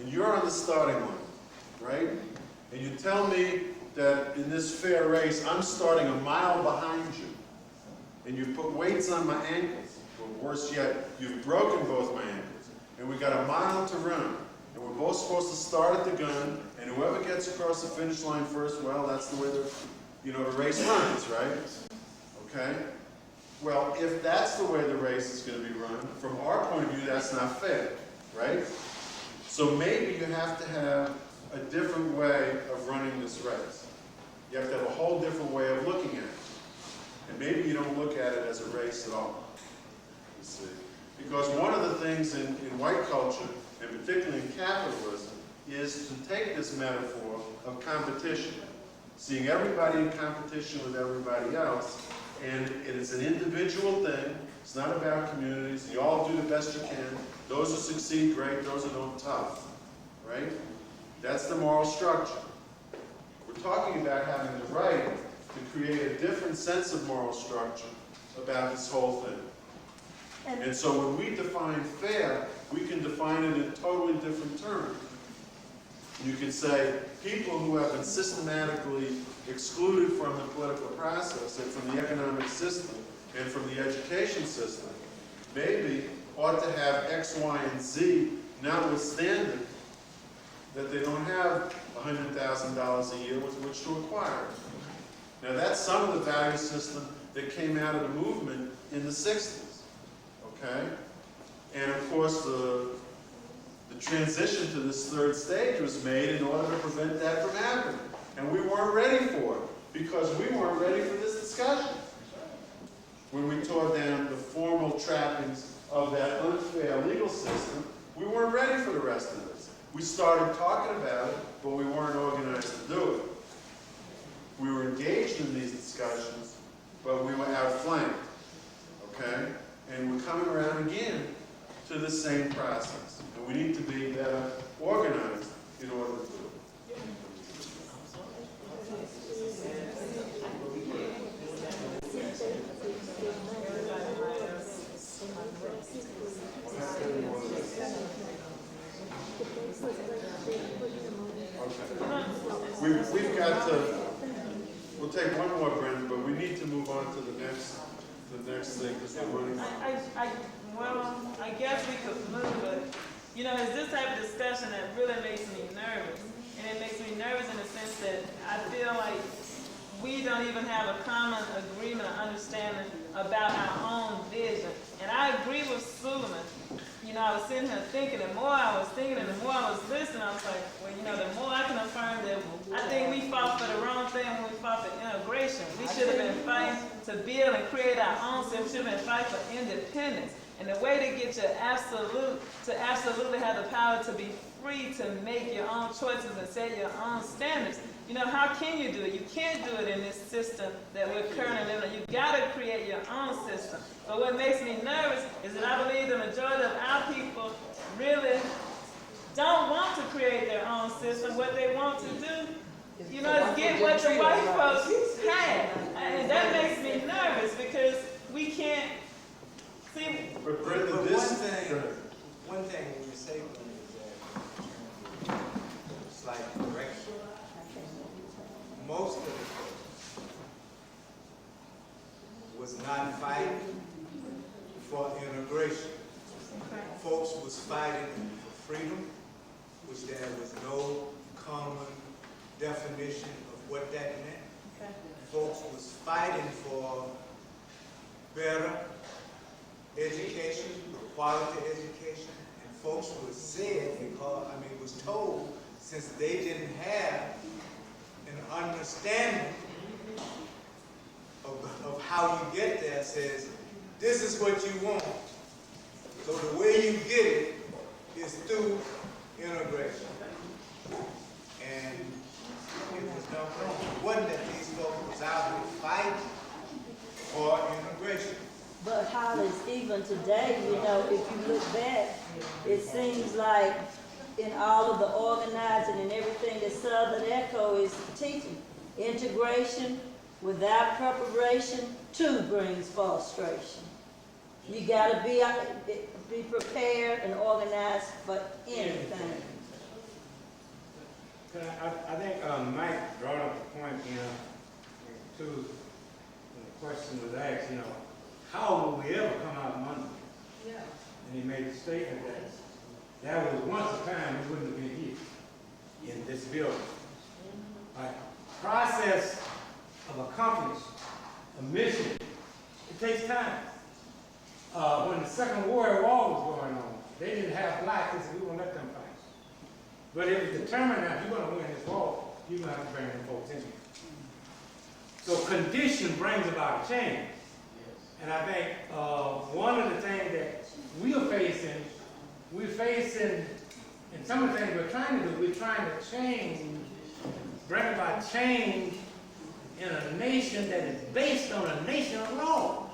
and you're on the starting line, right? And you tell me that in this fair race, I'm starting a mile behind you, and you put weights on my ankles, or worse yet, you've broken both my ankles, and we got a mile to run, and we're both supposed to start at the gun, and whoever gets across the finish line first, well, that's the way the race runs, right? Okay? Well, if that's the way the race is going to be run, from our point of view, that's not fair, right? So maybe you have to have a different way of running this race. You have to have a whole different way of looking at it. And maybe you don't look at it as a race at all, you see. Because one of the things in white culture, and particularly in capitalism, is to take this metaphor of competition, seeing everybody in competition with everybody else, and it is an individual thing. It's not about communities. You all do the best you can. Those who succeed, great. Those who don't, tough. Right? That's the moral structure. We're talking about having the right to create a different sense of moral structure about this whole thing. And so when we define fair, we can define it in totally different terms. You can say people who have been systematically excluded from the political process and from the economic system and from the education system maybe ought to have X, Y, and Z, notwithstanding that they don't have $100,000 a year with which to acquire. Now that's some of the value system that came out of the movement in the 60s, okay? And of course the transition to this third stage was made in order to prevent that from happening. And we weren't ready for it because we weren't ready for this discussion. When we tore down the formal trappings of that unfair legal system, we weren't ready for the rest of this. We started talking about it, but we weren't organized to do it. We were engaged in these discussions, but we were outflanked, okay? And we're coming around again to the same process. And we need to be better organized in order to do it. Okay. We've got to, we'll take one more, Brenda, but we need to move on to the next thing because we're running.
Well, I guess we could move, but, you know, it's this type of discussion that really makes me nervous. And it makes me nervous in the sense that I feel like we don't even have a common agreement or understanding about our own vision. And I agree with Suleiman. You know, I was sitting here thinking, the more I was thinking and the more I was listening, I was like, well, you know, the more I can affirm that I think we fought for the wrong thing when we fought for integration. We should have been fighting to build and create our own system. We should have been fighting for independence. And the way to get your absolutely have the power to be free to make your own choices and set your own standards. You know, how can you do it? You can't do it in this system that we're currently living in. You've got to create your own system. But what makes me nervous is that I believe the majority of our people really don't want to create their own system. What they want to do, you know, is get what the white folks had. And that makes me nervous because we can't see.
But Brenda,
But
this
one thing when you say is that it's like correction. Most of the folks was not fighting for integration. Folks was fighting for freedom, which there was no common definition of what that meant. Folks was fighting for better education, quality education, and folks was said because, was told, since they didn't have an understanding of how you get there, says, this is what you want. So the way you get it is through integration. And it was done wrong. It wasn't that these folks was out here fighting for integration.
But Hollis, even today, you know, if you look back, it seems like in all of the organizing and everything that Southern Echo is teaching, integration without preparation too brings frustration. You gotta be prepared and organized for anything.
I think Mike brought up a point, too, when the question was asked, how will we ever come out Monday? Yeah. And he made a statement that there was once a time we wouldn't have been here in this building. A process of accomplishing a mission, it takes time. When the Second World War was going on, they didn't have blacks, we won't let them fight. But it was determined that if you're going to win this war, you're going to have to bring them folks in here. So condition brings about a change. And I think one of the things that we're facing And some of the things we're trying to do, we're trying to change, bring about change in a nation that is based on a nation of laws.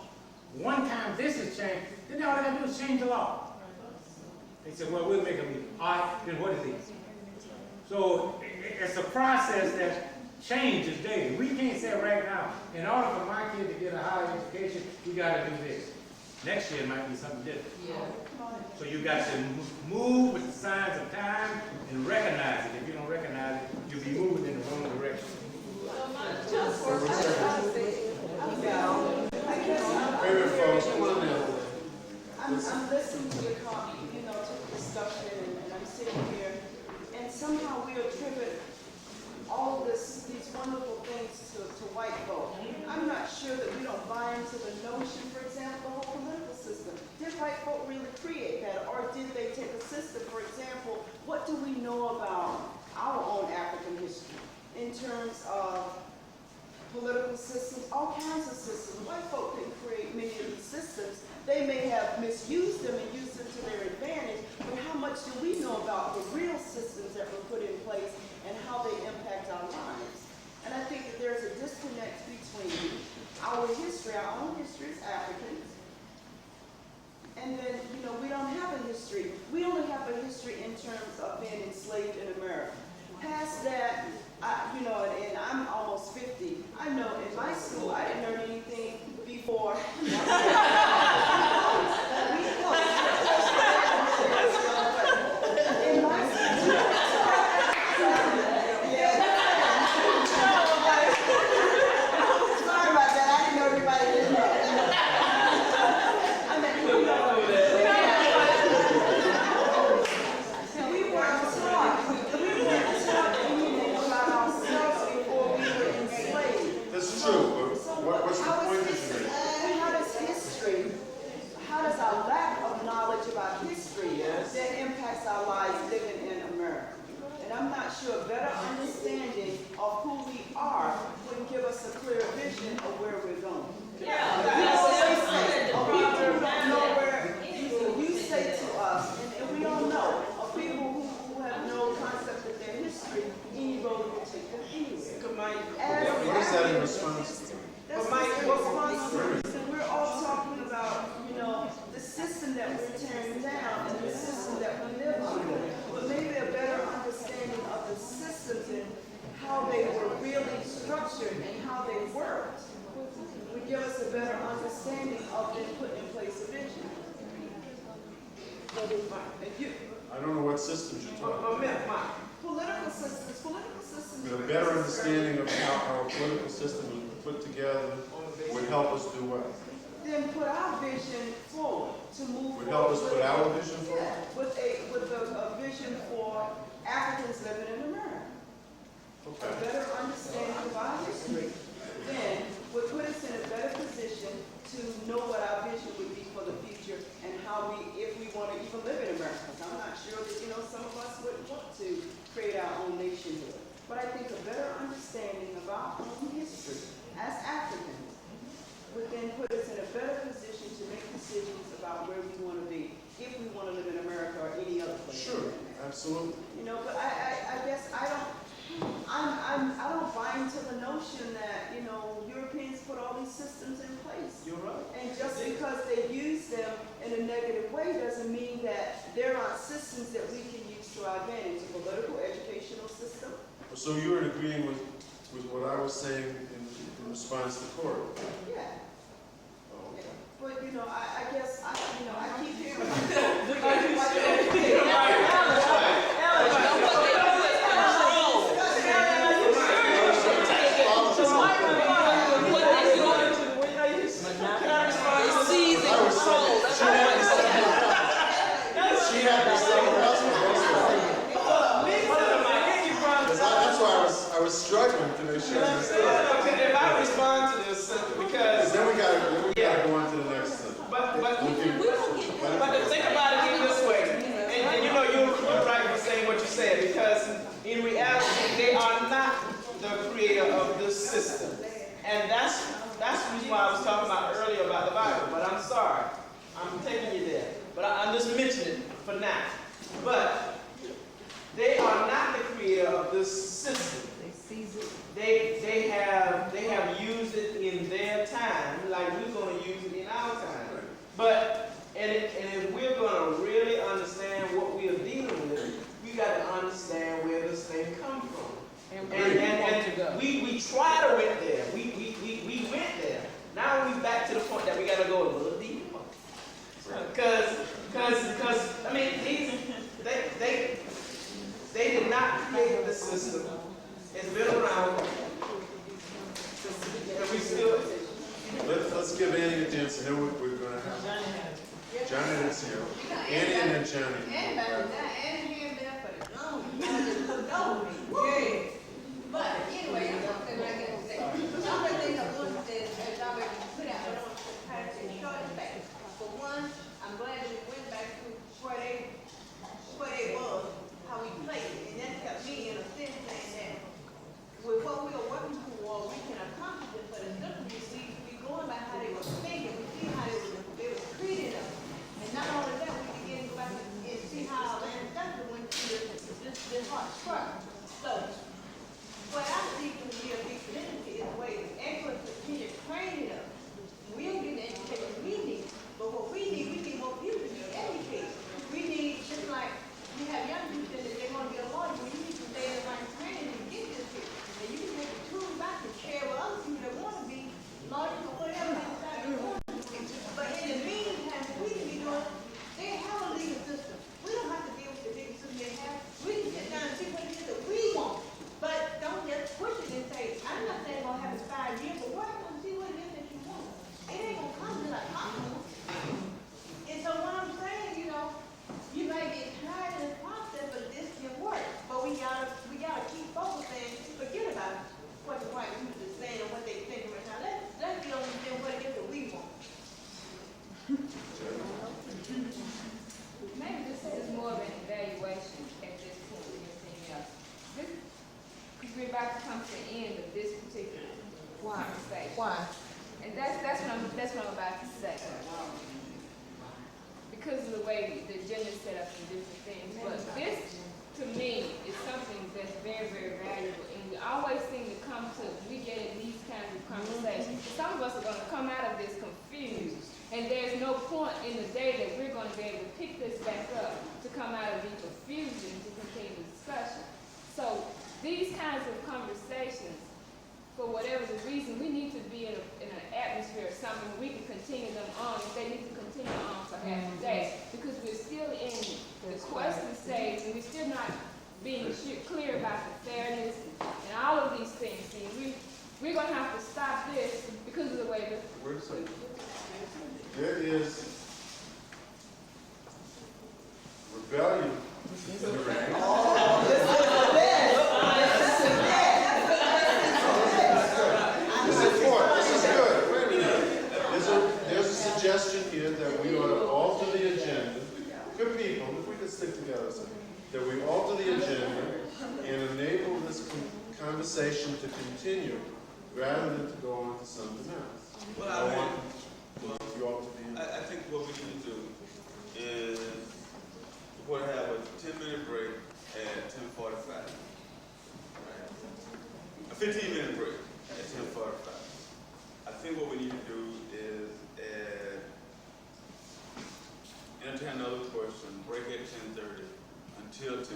One time this is changed, then all they gotta do is change the law. They said, well, we'll make a meeting. All right, then what is it? So it's a process that changes daily. We can't say right now, in order for my kid to get a higher education, we gotta do this. Next year it might be something different. So you got to move with the signs of time and recognize it. If you don't recognize it, you'll be moving in the wrong direction.
Wait a minute, folks, come on now.
I'm listening to the to the discussion, and I'm sitting here, and somehow we attribute all of these wonderful things to white folk. I'm not sure that we don't buy into the notion, for example, the whole political system. Did white folk really create that, or did they take a system? For example, what do we know about our own African history in terms of political systems, all kinds of systems? White folk didn't create many of these systems. They may have misused them and used them to their advantage, but how much do we know about the real systems that were put in place and how they impact our lives? And I think that there's a disconnect between our history, our own history as Africans, and then, we don't have a history. We only have a history in terms of being enslaved in America. Past that, and I'm almost 50. I know in my school I didn't learn anything before. In my sorry about that. I didn't know everybody didn't know. We weren't taught anything about ourselves before we were enslaved.
That's true, but what's the point that you make?
How does our lack of knowledge about history that impacts our lives living in America? And I'm not sure a better understanding of who we are would give us a clear vision of where we're going. You say to us, and we all know, of people who have no concept of their history, any road will take them anywhere.
What is that in response to?
That's responsibility. We're all talking about, the system that we're tearing down and the system that we live under. But maybe a better understanding of the systems and how they were really structured and how they worked would give us a better understanding of them putting in place a vision.
I don't know what systems you're talking about.
Political systems.
A better understanding of how our political system is put together would help us do what?
Then put our vision forward to move
Would help us put our vision forward?
Yeah, with a vision for Africans living in America.
Okay.
A better understanding of our history then would put us in a better position to know what our vision would be for the future and how if we want to even live in America. I'm not sure that, some of us would want to create our own nationhood. But I think a better understanding of our own history as Africans would then put us in a better position to make decisions about where we want to be, if we want to live in America or any other place.
Sure, absolutely.
But I guess I don't buy into the notion that, Europeans put all these systems in place.
You're right.
And just because they use them in a negative way doesn't mean that there aren't systems that we can use to our advantage. A political, educational system.
So you're agreeing with what I was saying in response to Corey?
Yeah.
Oh, okay.
But I guess I keep hearing.
She had me somewhere else for most of it. That's why I was struggling to make sure I understood.
If I respond to this, because
Then we gotta go on to the next thing.
but to think about it in this way, and you're right in saying what you said, because in reality they are not the creator of this system, and that's the reason why I was talking about earlier about the Bible. But I'm sorry, I'm taking you there, but I'm just mentioning it for now. But They are not the creator of this system.
They seize it.
They have used it in their time, like we're gonna use it in our time. But and if we're gonna really understand what we are dealing with, we gotta understand where this thing comes from. And we try to went there. We went there. Now we back to the point that we gotta go a little deeper. Cause I mean they did not create the system. It's been around. And we still.
Let's give Annie a chance, and then we're gonna have Johnny is here. Annie and then Johnny.
Annie ain't been up for the long. Yeah. But anyway, I'm gonna say what I got to say. Some of the things I'm going to say is already put out, but I want to try to say short and fast. For one, I'm glad we went back to where they was, how we played it, and that kept me in a sense saying that with what we are working toward, we can accomplish it, but it's different. We going by how they were thinking, we see how they were treating us, and not only that, we begin to go back and see how our ancestors went through this hard struggle. So, what I see from the big community is the way excellent strategic training us. We'll get the education we need, but what we need more people to be educated. We need, just like we have young people that they want to be a lawyer, but you need to stay in the right training to get this here. And you can take the tools back and share with other people that want to be lawyers or whatever they decide they want to be. But in the meantime, what we can be doing, they have a legal system. We don't have to deal with the legal system they have. We can sit down and see what it is that we want. But don't just push it and say, I'm not saying it's going to happen 5 years, but work on see what it is that you want. It ain't going to come to like optimal. And so what I'm saying, you may get tired of the process, but this can work. But we gotta keep focusing, forget about what the white people are saying and what they think right now. Let's get on with what it is that we want.
Maybe this is more of an evaluation at this point than anything else. Because we're about to come to the end of this particular conversation.
Why?
And that's what I'm about to say. Because of the way the agenda is set up and different things. But this, to me, is something that's very, very valuable. And we always seem to come to, we get in these kinds of conversations. Some of us are going to come out of this confused. And there's no point in the day that we're going to be able to pick this back up to come out of the confusion to continue the discussion. So these kinds of conversations, for whatever the reason, we need to be in an atmosphere of something where we can continue them on if they need to continue on for half a day. Because we're still in the question stage and we're still not being clear about the fairness and all of these things. See, we're going to have to stop this because of the way that...
Wait a second. There is rebellion. There's a suggestion here that we ought to alter the agenda. Good people, if we could stick together, that we alter the agenda and enable this conversation to continue rather than to go on to something else.
Well, I think what we need to do is we're going to have a 10-minute break at 10:45. Right? A 15-minute break at 10:45. I think what we need to do is entertain another question, break at 10:30 until 10:45,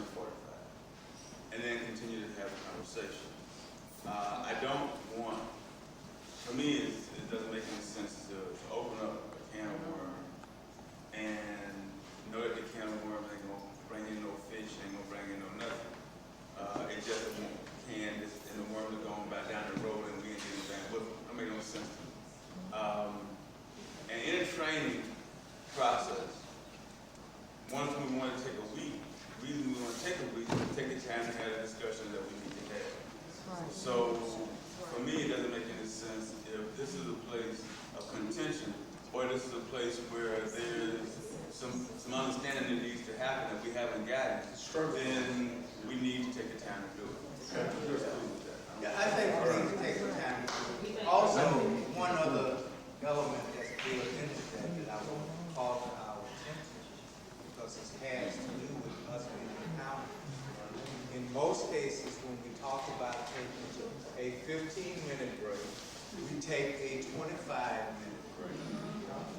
and then continue to have a conversation. I don't want, for me, it doesn't make any sense to open up a can of worms and know that the can of worms ain't gonna bring in no fish, ain't gonna bring in no nothing. It just won't can, and the worms are going back down the road and we ain't getting anything with them. That makes no sense to me. And in a training process, once we want to take a week, the reason we want to take a week is to take the time to have the discussion that we need to have. So, for me, it doesn't make any sense if this is a place of contention or this is a place where there's some understanding that needs to happen that we haven't gotten, then we need to take the time to do it.
Yeah, I think we need to take the time to do it. Also, one other element that's built into that I want to call to our attention, because it has to do with us being accountable. a 15-minute break. We take a 25-minute break.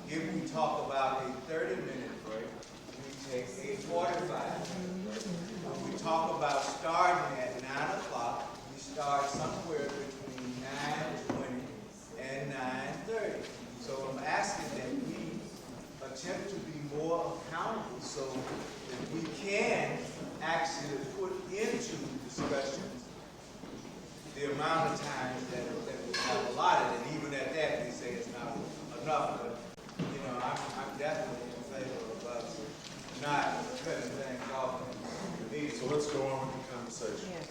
If we talk about a 30-minute break, we take a 45-minute break. When we talk about starting at 9 o'clock, we start somewhere between 9:20 and 9:30. So I'm asking that we attempt to be more accountable so that we can actually put into discussions the amount of time that we have allotted, and even at that, they say it's not enough. But you know, I'm definitely in favor of us not cutting things off in the meeting.
So let's go on with the conversation.
Yes.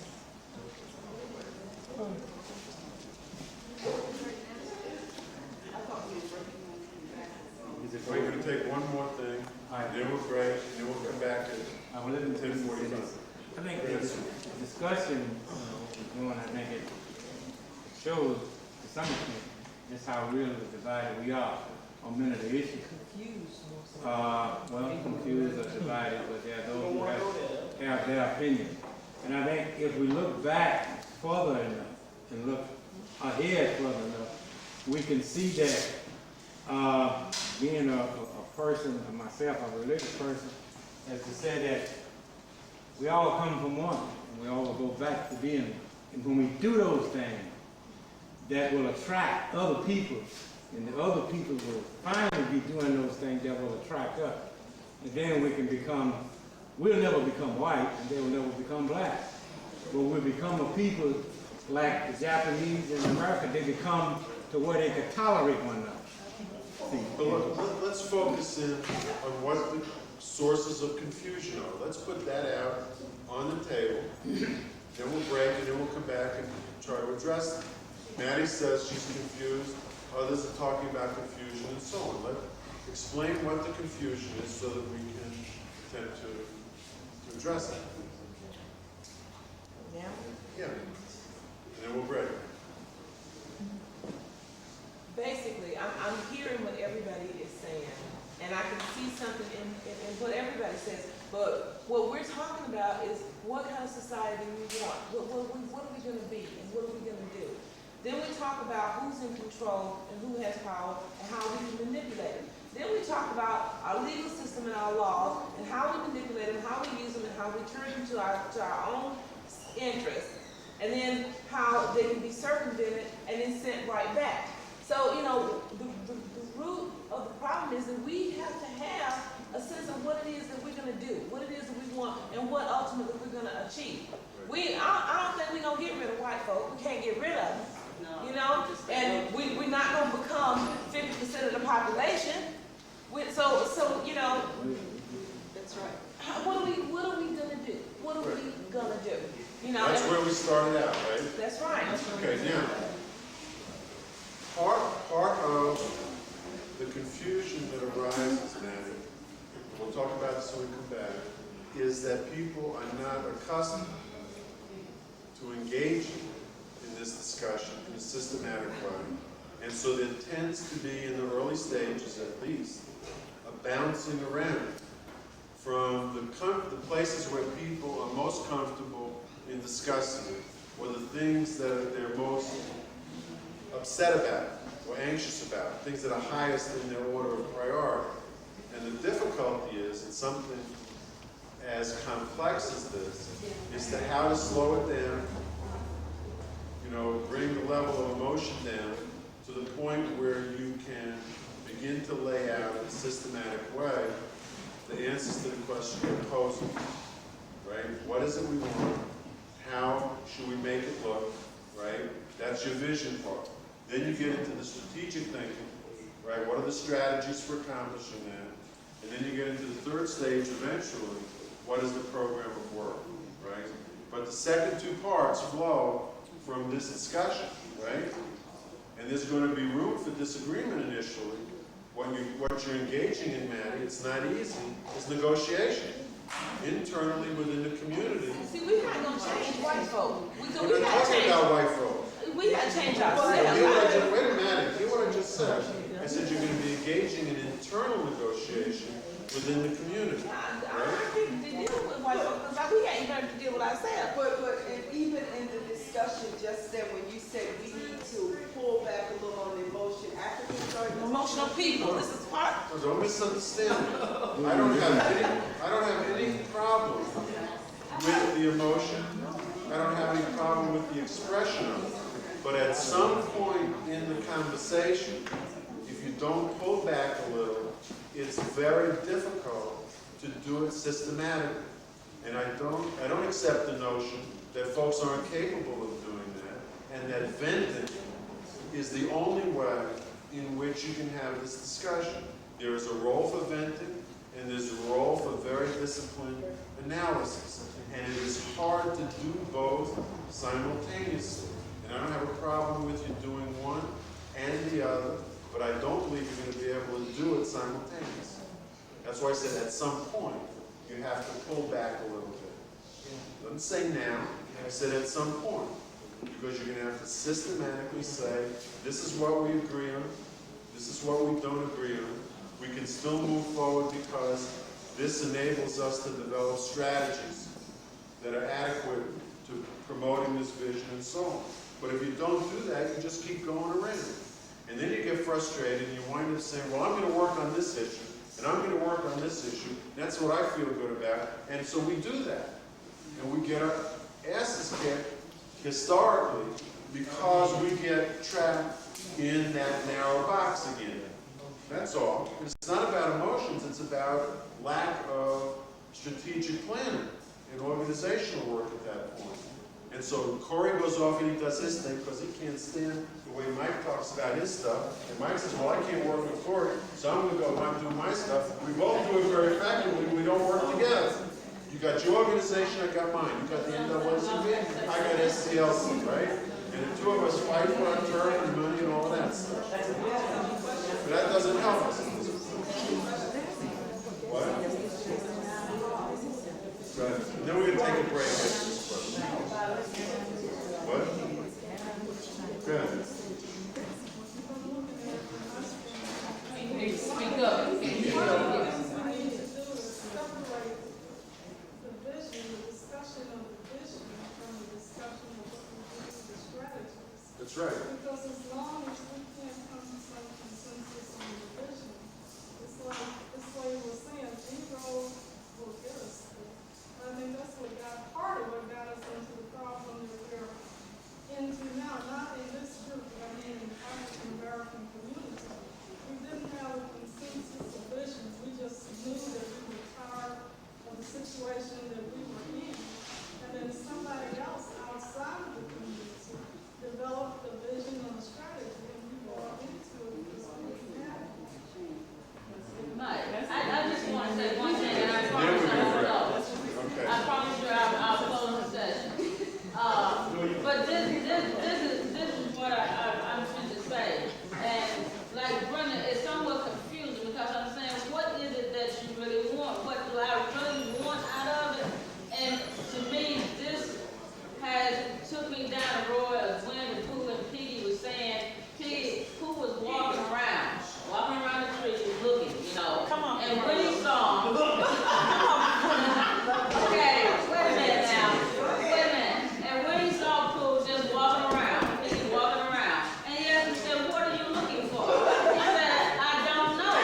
We're going to take one more thing, then we'll break, and then we'll come back at 10:45.
I think the discussion we're doing, I think it shows to some extent just how really divided we are on many of the issues. Well, confused or divided, but there are those who have their opinion. And I think if we look back further enough and look ahead further enough, we can see that being a person, myself, a religious person, as to say that we all come from one, and we all go back to being one. And when we do those things, that will attract other people, and the other people will finally be doing those things that will attract us. And then we can become, we'll never become white, and they will never become black. But we'll become a people like the Japanese in America, they become to where they can tolerate one another.
But let's focus in on what the sources of confusion are. Let's put that out on the table. Then we'll break, and then we'll come back and try to address them. Maddie says she's confused. Others are talking about confusion and so on. Let's explain what the confusion is so that we can attempt to address it.
Yeah.
Yeah. And then we'll break.
Basically, I'm hearing what everybody is saying, and I can see something in what everybody says, but what we're talking about is what kind of society we want, what are we going to be, and what are we going to do. Then we talk about who's in control and who has power and how we can manipulate them. Then we talk about our legal system and our laws and how we manipulate them, how we use them, and how we turn them to our own interests. And then how they can be circumvented and then sent right back. So, you know, the root of the problem is that we have to have a sense of what it is that we're going to do, what it is that we want, and what ultimately we're going to achieve. I don't think we're going to get rid of white folk. We can't get rid of them. No. You know? And we're not going to become 50% of the population. So you know,
That's right.
what are we going to do? What are we going to do? You know,
that's where we started out, right?
That's right.
Okay, now, part of the confusion that arises now, we'll talk about this when we come back, is that people are not accustomed to engaging in this discussion in a systematic way. And so there tends to be, in the early stages at least, a bouncing around from the places where people are most comfortable in discussing it, or the things that they're most upset about or anxious about, things that are highest in their order of priority. And the difficulty is, in something as complex as this, is to how to slow it down, you know, bring the level of emotion down to the point where you can begin to lay out in a systematic way the answers to the question you're posing, right? What is it we want? How should we make it look, right? That's your vision part. Then you get into the strategic thinking, right? What are the strategies for accomplishing that? And then you get into the third stage eventually, what is the program of work, right? But the second two parts flow from this discussion, right? And there's going to be room for disagreement initially. What you're engaging in, Maddie, it's not easy, it's negotiation. Internally within the community.
See, we're not going to change white folk.
We're not talking about white folk.
We got to change
Wait
ourselves.
a minute, hear what I just said. I said you're going to be engaging in internal negotiation within the community.
I think to deal with white folk because we ain't learned to deal with ourselves.
But even in the discussion just then when you
people. This is part.
So don't misunderstand me. I don't have any problem with the emotion. I don't have any problem with the expression of it. But at some point in the conversation, if you don't pull back a little, it's very difficult to do it systematically. And I don't accept the notion that folks aren't capable of doing that, and that venting is the only way in which you can have this discussion. There is a role for venting, and there's a role for very disciplined analysis. And it is hard to do both simultaneously. And I don't have a problem with you doing one and the other, but I don't believe you're going to be able to do it simultaneously. That's why I said at some point, you have to pull back a little bit. I didn't say now, I said at some point, because you're going to have to systematically say, this is what we agree on, this is what we don't agree on. We can still move forward because this enables us to develop strategies that are adequate to promoting this vision and so on. But if you don't do that, you just keep going around. And then you get frustrated and you wind up saying, well, I'm going to work on this issue, and I'm going to work on this issue. That's what I feel good about. And so we do that. And we get our asses kicked historically because we get trapped in that narrow box again. That's all. It's not about emotions, it's about lack of strategic planning and organizational work at that point. And so Corey goes off and he does his thing because he can't stand the way Mike talks about his stuff. And Mike says, well, I can't work with Corey, so I'm going to go and do my stuff. We both do it very effectively, we don't work together. You got your organization, I got mine. You got the NAACP, I got STLC, right? And the two of us fight for our turn and money and all that stuff. But that doesn't help us. What? Right. And then we're going to take a break. What? Good.
You need to speak up. You need to speak up.
That's right.
Because as long as we can't come to some consensus on the vision, it's like this way we're saying, any road will get us there. I think that's what part of what got us into the problem that we're into now, not in this group, but I mean in the African American community. We didn't have a consensus of vision. We just knew that we were tired of the situation that we were in. And then somebody else outside of the community developed a vision and a strategy, and we bought into it because we didn't have it.
Mike, I just want to say one thing, and I promise I won't know.
Okay.
I promise you I'll close the session. But this is what I'm trying to say. And like Brenda, it's somewhat confusing because I'm saying, what is it that you really want? What do I really want out of it? And to me, this took me down the road of when the Pooh and Piggy was saying, Pooh was walking around the tree, looking, you know.
Come on.
And when he saw him, okay, wait a minute now. Wait a minute. And when he saw Pooh just walking around, Piggy walking around, and he asked him, said, what are you looking for? He said, I don't know.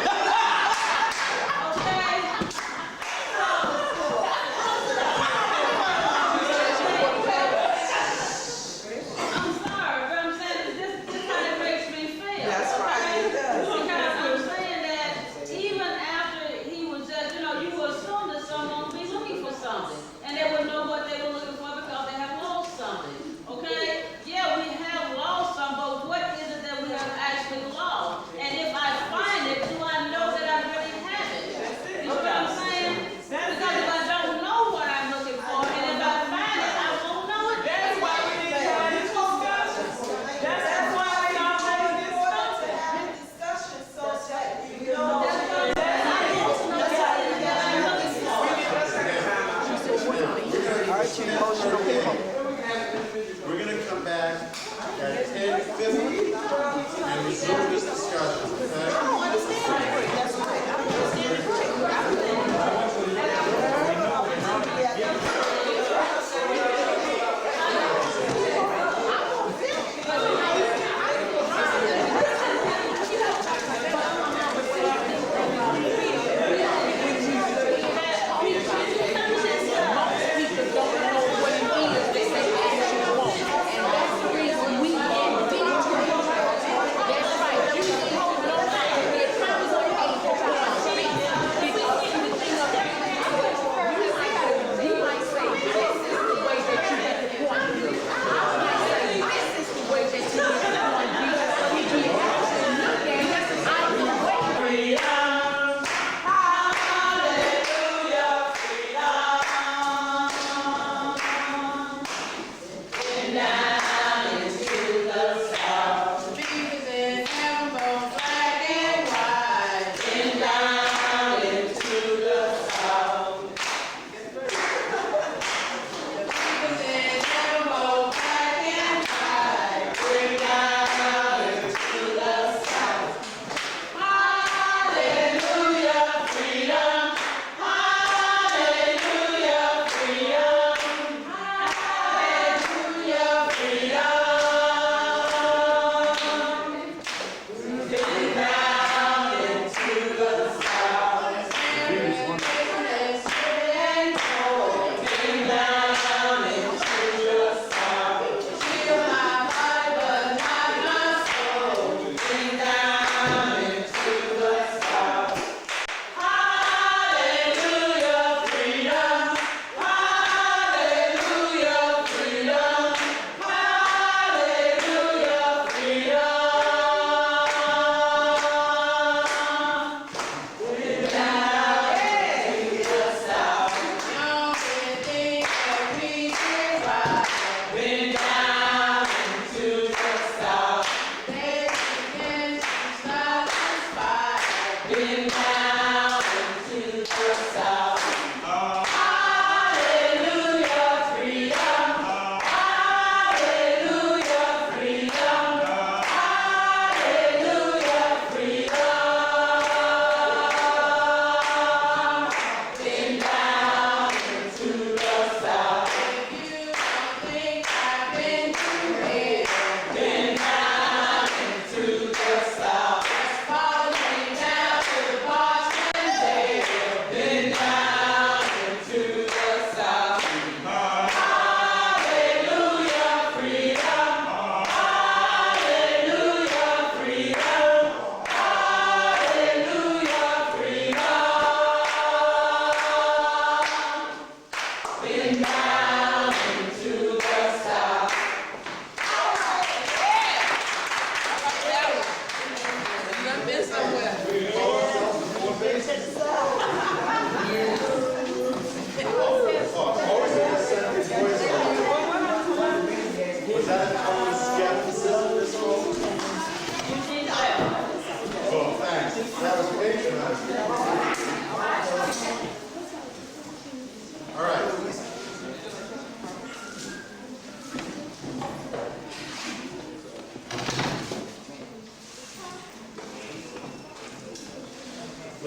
Okay? I'm sorry, but I'm saying this kind of makes me feel.
That's right, it does.
Because I'm saying that even after he was just, you know, you would assume that someone would be looking for something. And they would know what they were looking for because they have lost something. Okay? Yeah, we have lost some, but what is it that we have actually lost? And if I find it, do I know that I really have it? You know what I'm saying? Because if I don't know what I'm looking for, and if I find it, I won't know it.
That's why we need to have this discussion. That's why we always
Discussion so that you know.
We're going to come back at 10:50 and resume this discussion, okay?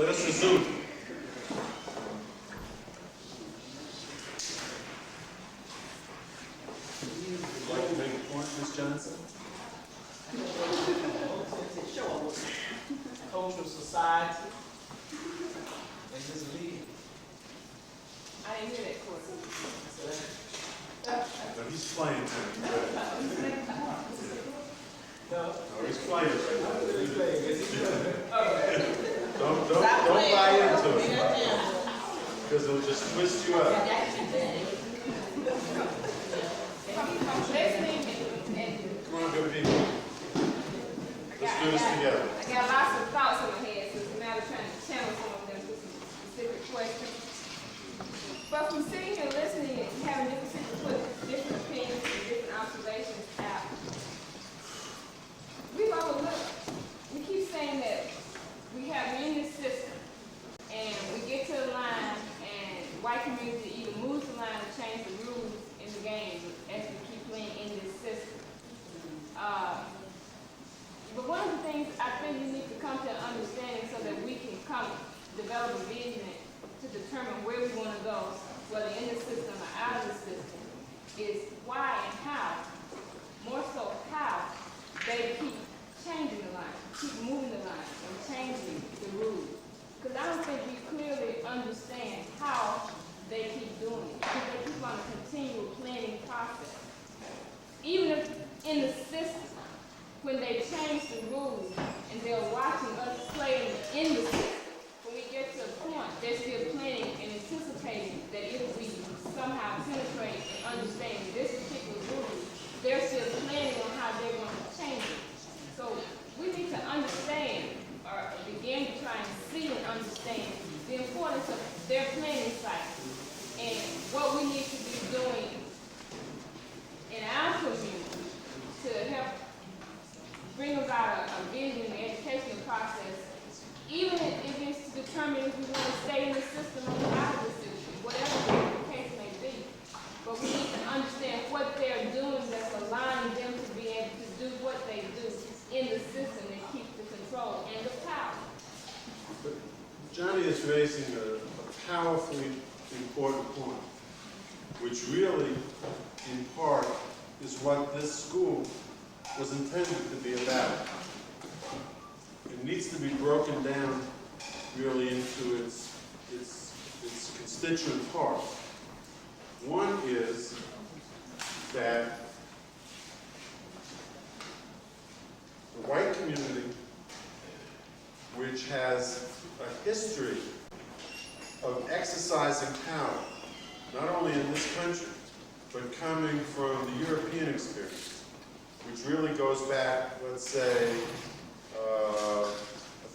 Let us resume. Would you like to make a point, Ms. Johnson?
Cultural society, and just lead.
I didn't hear that, Court.
No, he's playing now.
No.
No, he's playing right now.
He's playing, is he playing?
Don't buy into it. Because it'll just twist you up.
Listening and
Come on, good people. Let's do this together.
I got lots of thoughts in my head, so it's a matter of trying to channel some of them to some specific questions. But from sitting here listening and having different people put different opinions and different observations out, we've overlooked. We keep saying that we have in this system, and we get to the line, and white community either moves the line or change the rules in the game as we keep playing in this system. But one of the things I think we need to come to an understanding so that we can develop a vision to determine where we want to go, whether in the system or out of the system, is why and how, more so how, they keep changing the line, keep moving the line, and changing the rules. Because I don't think we clearly understand how they keep doing it, because they keep on a continual planning process. Even if in the system, when they change the rules and they're watching us play in the system, when we get to a point, they're still planning and anticipating that if we somehow penetrate and understand this particular rule, they're still planning on how they're going to change it. So we need to understand, or begin to try and see and understand the importance of their planning cycle and what we need to be doing in our community to help bring about a vision in the educational process, even if it's to determine if we want to stay in the system or out of the system, whatever the case may be. But we need to understand what they're doing that's allowing them to be able to do what they do in the system that keeps the control and the power.
But Johnny is raising a powerfully important point, which really, in part, is what this school was intended to be about. It needs to be broken down really into its constituent parts. One is that the white community, which has a history of exercising power, not only in this country, but coming from the European experience, which really goes back, let's say,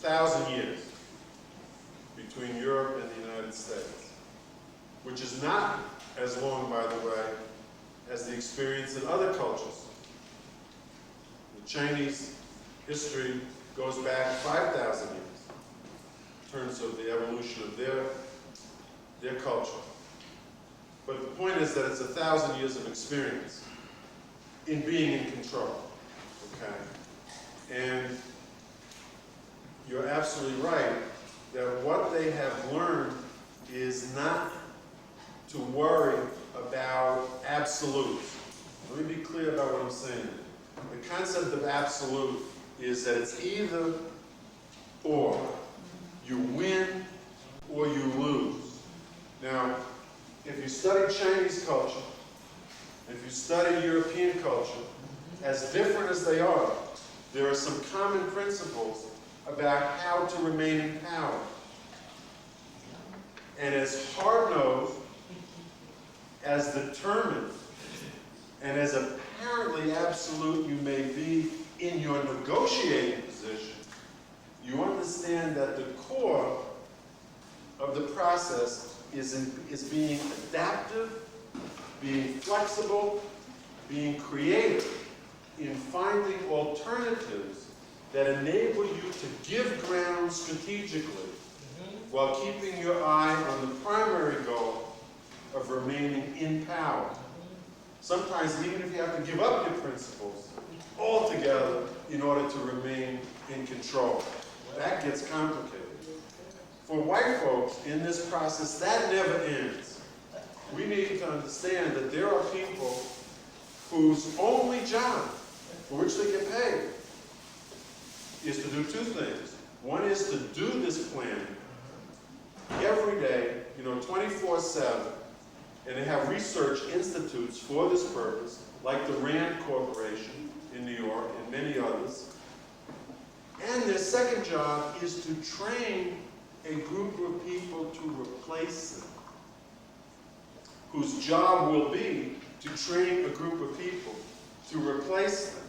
1,000 years between Europe and the United States, which is not as long, by the way, as the experience in other cultures. The Chinese history goes back 5,000 years in terms of the evolution of their culture. But the point is that it's 1,000 years of experience in being in control, okay? And you're absolutely right that what they have learned is not to worry about absolutes. Let me be clear about what I'm saying. The concept of absolute is that it's either or. You win or you lose. Now, if you study Chinese culture, if you study European culture, as different as they are, there are some common principles about how to remain in power. And as hard-nosed, as determined, and as apparently absolute you may be in your negotiating position, you understand that the core of the process is being adaptive, being flexible, being creative in finding alternatives that enable you to give ground strategically while keeping your eye on the primary goal of remaining in power. Sometimes even if you have to give up your principles altogether in order to remain in control. That gets complicated. for white folks in this process, that never ends. We need to understand that there are people whose only job for which they get paid is to do two things. One is to do this planning every day, 24/7, and they have research institutes for this purpose, like the Rand Corporation in New York and many others. And their second job is to train a group of people to replace them, whose job will be to train a group of people to replace them,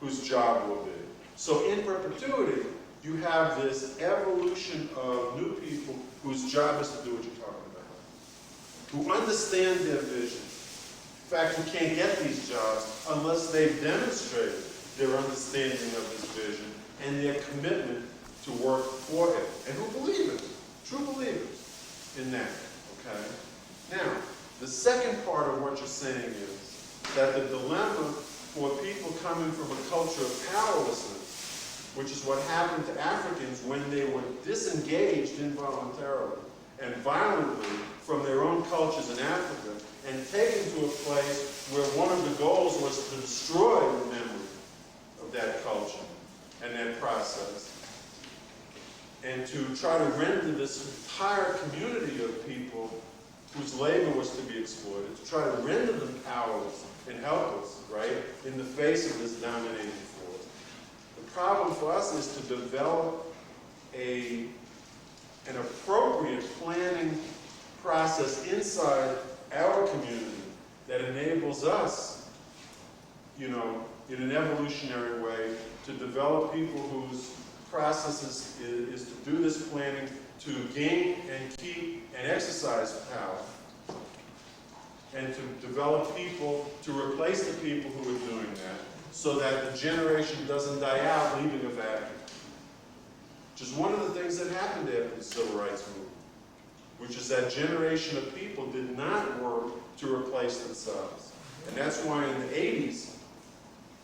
whose job will be. So in perpetuity, you have this evolution of new people whose job is to do what you're talking about, who understand their vision. In fact, you can't get these jobs unless they've demonstrated their understanding of this vision and their commitment to work for it, and who believe it, true believers in that, okay? Now, the second part of what you're saying is that the dilemma for people coming from a culture of powerlessness, which is what happened to Africans when they were disengaged involuntarily and violently from their own cultures in Africa and taken to a place where one of the goals was to destroy the memory of that culture and that process, and to try to render this entire community of people whose labor was to be exploited, to try to render them powerless and helpless, right, in the face of this dominating force. The problem for us is to develop an appropriate planning process inside our community that enables us, in an evolutionary way, to develop people whose process is to do this planning to gain and keep and exercise power, and to develop people to replace the people who are doing that, so that the generation doesn't die out, leaving a vacuum. Which is one of the things that happened after the Civil Rights Movement, which is that generation of people did not work to replace themselves. And that's why in the 80s,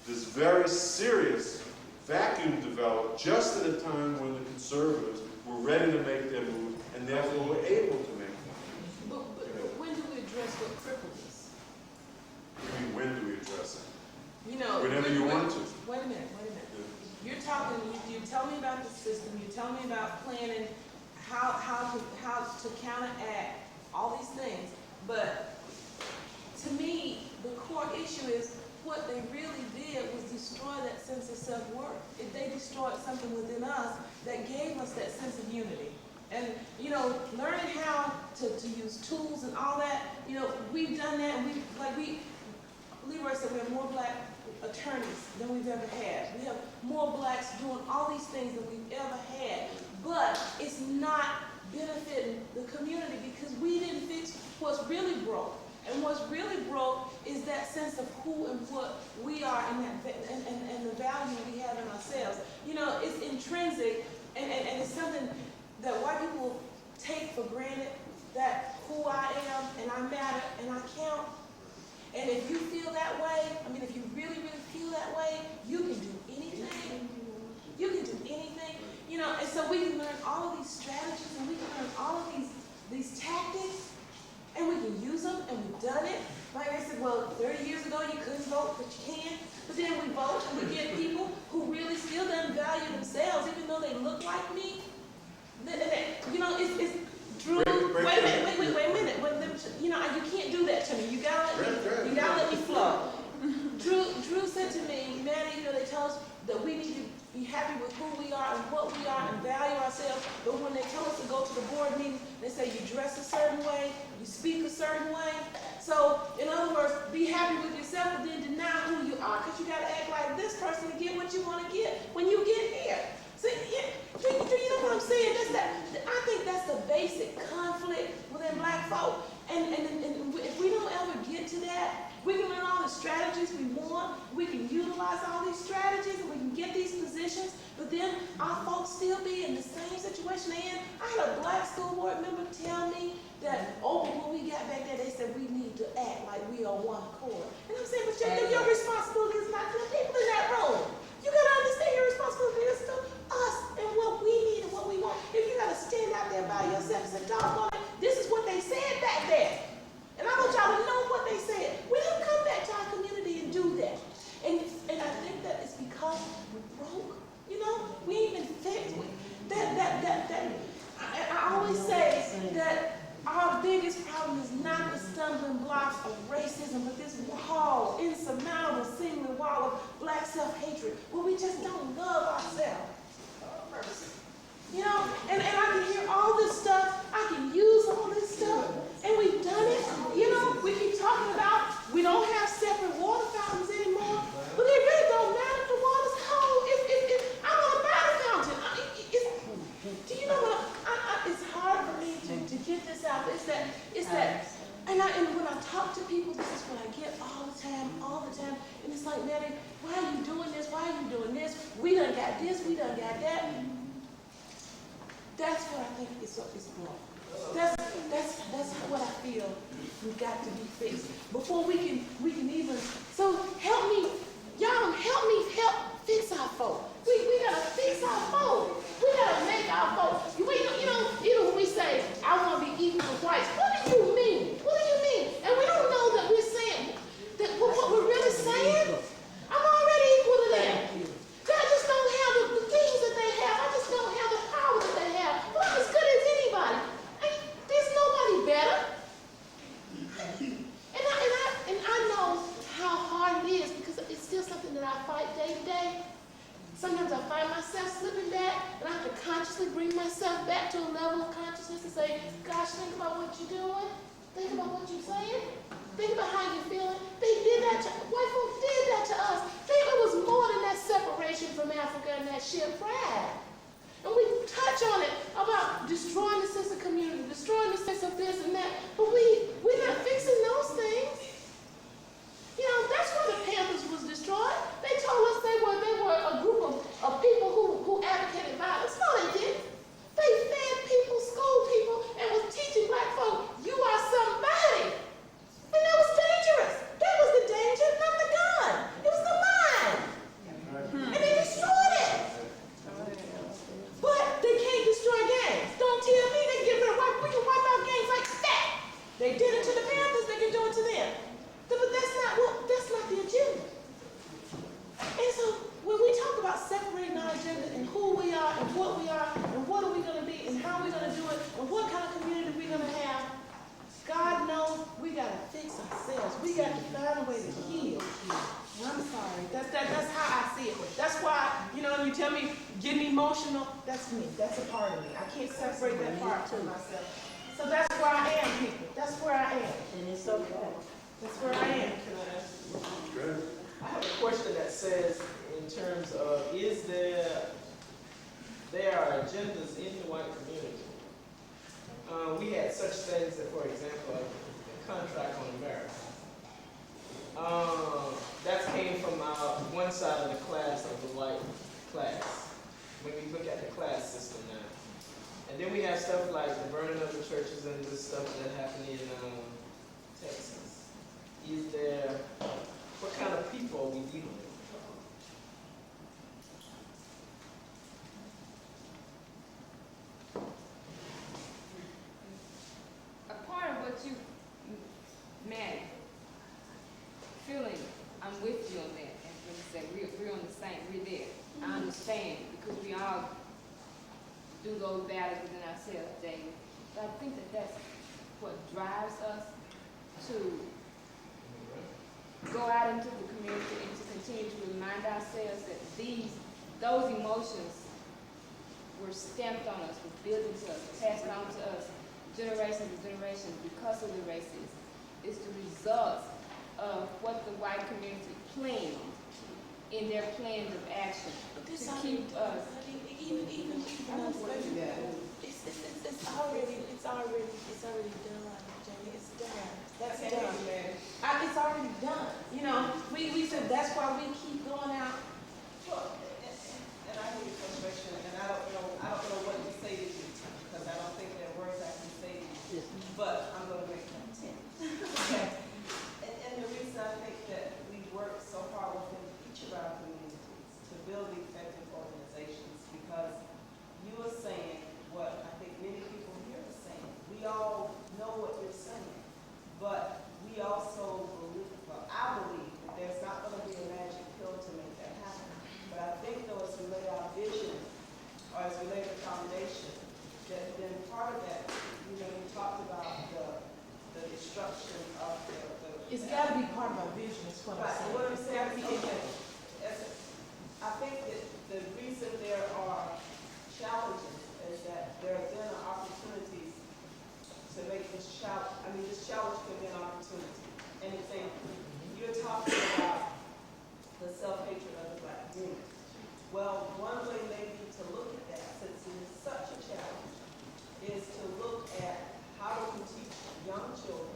this very serious vacuum developed just at a time when the conservatives were ready to make their move and therefore were able to make them.
But when do we address what crippled us?
I mean, when do we address it?
Whenever
you want to.
Wait a minute. You're talking, you tell me about the system, you tell me about planning, how to counteract all these things. But to me, the core issue is what they really did was destroy that sense of self-worth. They destroyed something within us that gave us that sense of unity. And, learning how to use tools and all that, we've done that, and Leroy said we have more black attorneys than we've ever had. We have more blacks doing all these things than we've ever had. But it's not benefiting the community because we didn't fix what's really broke. And what's really broke is that sense of who and what we are and the value we have in ourselves. It's intrinsic, and it's something that white people take for granted, that who I am and I matter and I count. And if you feel that way, if you really, really feel that way, you can do anything. You can do anything. And so we can learn all of these strategies and we can learn all of these tactics and we can use them, and we've done it. Like I said, 30 years ago you couldn't vote, but you can. But then we vote and we get people who really still don't value themselves, even though they look like me. It's Drew, wait a minute. You can't do that to me. You gotta let me flow. Drew said to me, Maddie, they tell us that we need to be happy with who we are and what we are and value ourselves. But when they tell us to go to the board meeting, they say you dress a certain way, you speak a certain way. So, in other words, be happy with yourself, but then deny who you are because you got to act like this person to get what you want to get when you get here. See, you know what I'm saying? I think that's the basic conflict within black folk. And if we don't ever get to that, we can learn all the strategies we want. We can utilize all these strategies and we can get these positions. But then our folks still be in the same situation they in. I had a black school board member tell me that, when we got back there, they said we need to act like we are one core. And I'm saying, but your responsibility is not to the people in that room. You got to understand your responsibility is to us and what we need and what we want. If you got to stand out there by we just don't love ourselves. You know, and I can hear all this stuff, I can use all this stuff, and we've done it. You know, we keep talking about we don't have separate water fountains anymore, but it really don't matter if the water's cold. If I want to buy the fountain. Do you know what? It's hard for me to get this out. It's that, and when I talk to people, this is what I get all the time, and it's like, Nettie, why are you doing this? Why are you doing this? We done got this, we done got that. That's what I think is wrong. That's what I feel we've got to be fixed before we can even. So help me, y'all help me fix our folk. We gotta fix our folk. We gotta make our folk. You know, even when we say I want to be equal with whites, what do you mean? What do you mean? And we don't know that we're saying that what we're really saying. I'm already equal to them. I just don't have the things that they have. I just don't have the power that they have. Well, I'm as good as anybody. There's nobody better. And I know how hard it is because it's still something that I fight day to day. Sometimes I find myself slipping back, and I have to consciously bring myself back to a level of consciousness and say, gosh, think about what you're doing. Think about what you're saying. Think about how you're feeling. They did that to, white folks did that to us. It was more than that separation from Africa and that sheer pride. And we touch on it about destroying the sense of community, destroying the sense of this and that, but we're not fixing those things. You know, that's why the Panthers was destroyed. They told us they were a group of people who advocated violence. No, they didn't. They fed people, schooled people, and was teaching black folk, you are somebody. And that was dangerous. That was the danger, not the gun. It was the mind. And they destroyed it. But they can't destroy gangs. Don't tell me they can get rid of we can wipe out gangs like that. They did it to the Panthers, they can do it to them. But that's not the agenda. And so when we talk about separating our agenda and who we are and what are we going to be and how are we going to do it and what kind of community we're going to have, God knows we got to fix ourselves. We got to find a way to heal. I'm sorry. That's how I see it. That's why, you know, you tell me getting emotional, that's me. That's a part of me. I can't separate that part from myself. So that's where I am, people. That's where I am.
And it's okay.
That's where I am.
Can I ask you a question? I have a question that says, in terms of, there are agendas in the white community. We had such things that, for example, the contract on America. That came from one side of the class of the white class. When we look at the class system now. And then we have stuff like the burning of the churches and this stuff that happened in Texas. What kind of people are we dealing with?
A part of what you, Matt, feeling, I'm with you on that. And like I said, we're on the same, we're there. I understand because we all do those battles within ourselves daily. But I think that's what drives us to go out into the community and to continue to remind ourselves that those emotions were stamped on us, were built into us, passed on to us, generation to generation because of the racism. It's the result of what the white community planned in their plans of action to keep us.
Even it's already done, Jamie. It's done. That's done. It's already done. You know, we said that's why we keep going out.
Well, and I hear your frustration, and I don't know what to say to you because I don't think there are words I can say to you. But I'm going to make an attempt. Okay. And the reason I think that we work so hard within each of our communities to build effective organizations because you are saying what I think many people here are saying. We all know what you're saying, but we also believe, well, I believe that there's not going to be a magic pill to make that happen. But I think this challenge could be an opportunity. An example, you're talking about the self-hatred of the black community. Well, one way maybe to look at that, since it is such a challenge, is to look at how do we teach young children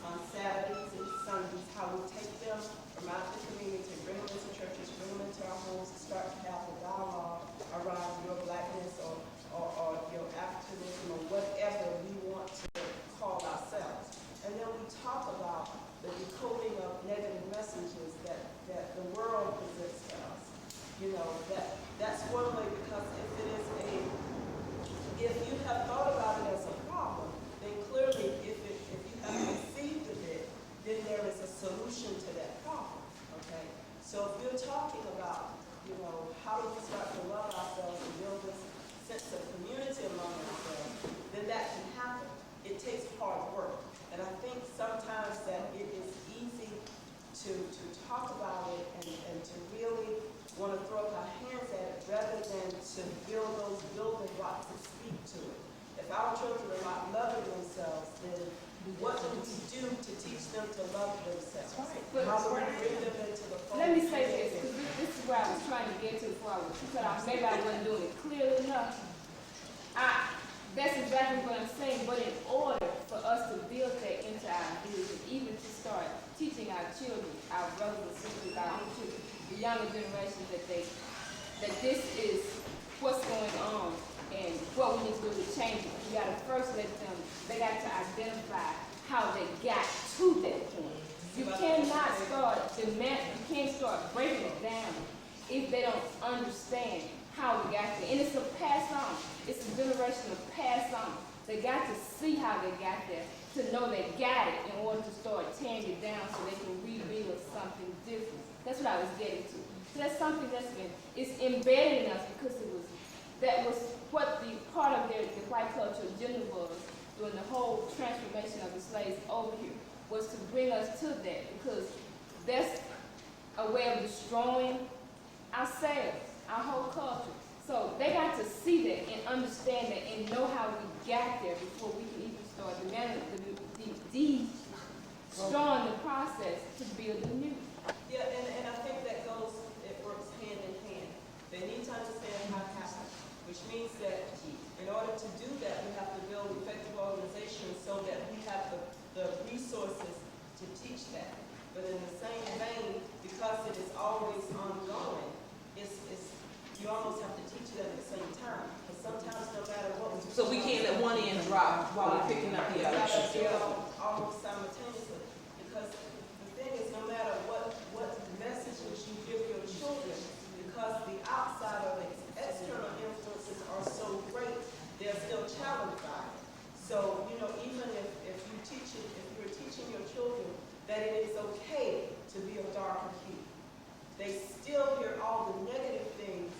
on Saturdays and Sundays, how we take them from out the community, bring them into churches, bring them into our homes, and start to have a dialogue around your blackness or your Africanism or whatever we want to call ourselves. And then we talk about the decoding of negative messages that the world presents to us. You know, that's one way, because if you have thought about it as a problem, then clearly if you have conceived of it, then there is a solution to that problem, okay? So if you're talking about, you know, how do we start to love ourselves and build this sense of community among ourselves, then that can happen. It takes hard work. And I think sometimes that it is easy to talk about it and to really want to throw up our hands at it rather than to build those building blocks and speak to it. If our children are not loving themselves, then what do we do to teach them to love themselves?
Right.
How do we bring them into the fold?
Let me say this, because this is where I was trying to get to before I was, maybe I wasn't doing it clearly enough. That's exactly what I'm saying, but in order for us to build that into our views, and even to start teaching our children, our brothers and sisters, our own children, the younger generations, that this is what's going on and what we need to do to change it. We gotta first let them, they got to identify how they got to that point. You cannot start you can't start breaking it down if they don't understand how we got there. And it's a pass on. It's a generation of pass on. They got to see how they got there, to know they got it in order to start tearing it down so they can rebuild something different. That's what I was getting to. So that's something it's embedded in us, because that was what the part of the white culture agenda was during the whole transformation of the slaves over here, was to bring us to that, because that's a way of destroying ourselves, our whole culture. So they got to see that and understand that and know how we got there before we can even start destroying the process to build the new.
Yeah, and I think it works hand in hand. They need to understand how it happened, which means that in order to do that, we have to build effective organizations so that we have the resources to teach that. But in the same vein, because it is always ongoing, you almost have to teach it at the same time. Because sometimes no matter what we do,
So we can't let one end drop while we're picking up the other.
Almost simultaneously. Because the thing is, no matter what messages you give your children, because the outside of it, external influences are so great, they're still challenged by it. So, you know, even if you're teaching your children that it is okay to be a darker hue, they still hear all the negative things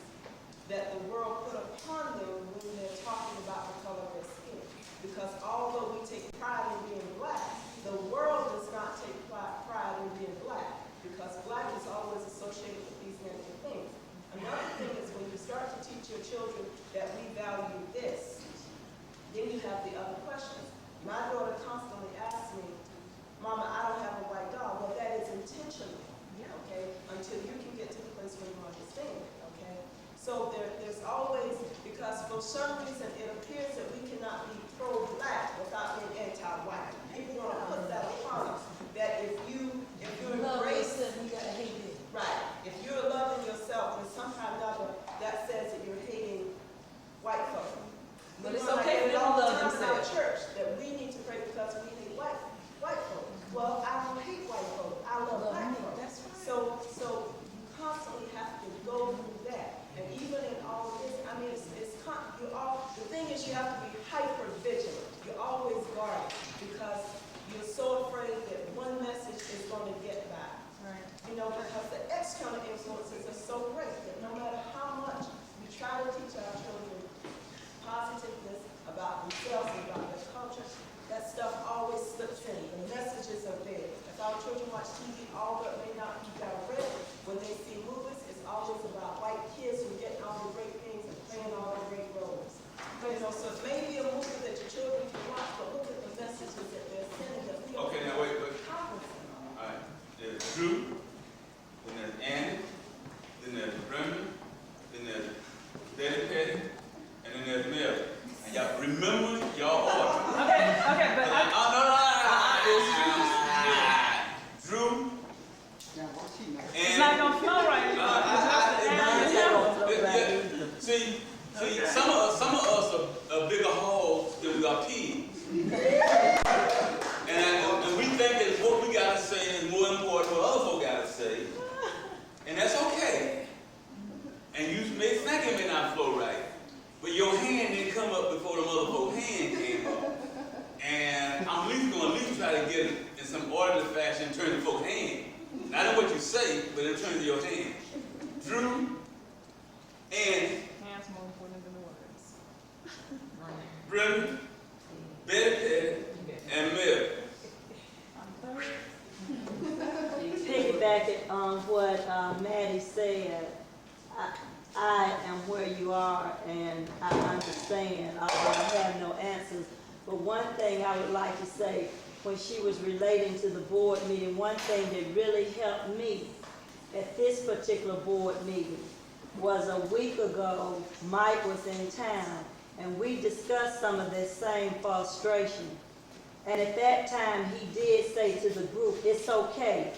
that the world put upon them when they're talking about the color of their skin. Because although we take pride in being black, the world does not take pride in being black, because black is always associated with these negative things. Another thing is when you start to teach your children that we value this, then you have the other questions. My daughter constantly asks me, Mama, I don't have a white dog. Well, that is intentional, okay, until you can get to the place where you understand it, okay? So there's always, because for some reason it appears that we cannot be pro-black without being anti-white. People want to put that upon us, that if you embrace it, you gotta hate it. Right. If you're loving yourself, then somehow or another that says that you're hating white folk.
But it's okay if they don't love themselves.
In our church that we need to pray because we hate white folk. Well, I don't hate white folk. I love black folk. That's right. So you constantly have to go through that. And even in all of this, I mean, the thing is you have to be hyper vigilant. You're always guarded because you're so afraid that one message is going to get by. Right. You know, because the external influences are so great that no matter how much we try to teach our children positiveness about themselves and about their culture, that stuff always slips in. The messages are there. If our children watch TV, although it may not be direct, when they see movies, it's always about white kids who are getting all the great things and playing all the great roles. You know, so maybe
See, some of us are bigger hogs than we are pigs. And we think that what we gotta say is more important than what other folk gotta say. And that's okay. And you may think it may not flow right, but your hand didn't come up before the other folks' hand came up. And I'm at least try to get it in some orderly fashion in terms of folks' hand. Not in what you say, but in terms of your hand. Drew and
Hands more important than the words.
Brendan, Betty, and Mel.
Piggybacking on what Maddie said, I am where you are and I understand, although I have no answers. But one thing I would like to say, when she was relating to the board meeting, one thing that really helped me at this particular board meeting was a week ago, Mike was in town and we discussed some of this same frustration. And at that time, he did say to the group, it's okay.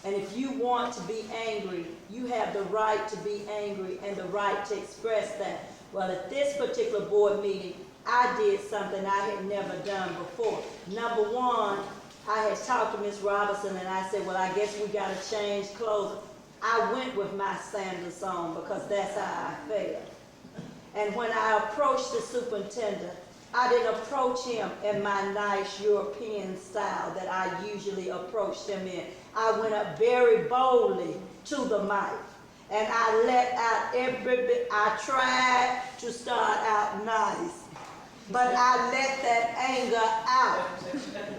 And if you want to be angry, you have the right to be angry and the right to express that. Well, at this particular board meeting, I did something I had never done before. Number one, I had talked to Ms. Robinson and I said, well, I guess we got to change clothes. I went with my sandals on because that's how I felt. And when I approached the superintendent, I didn't approach him in my nice European style that I usually approached him in. I went up very boldly to the mic. And I let out every bit. I tried to start out nice, but I let that anger out.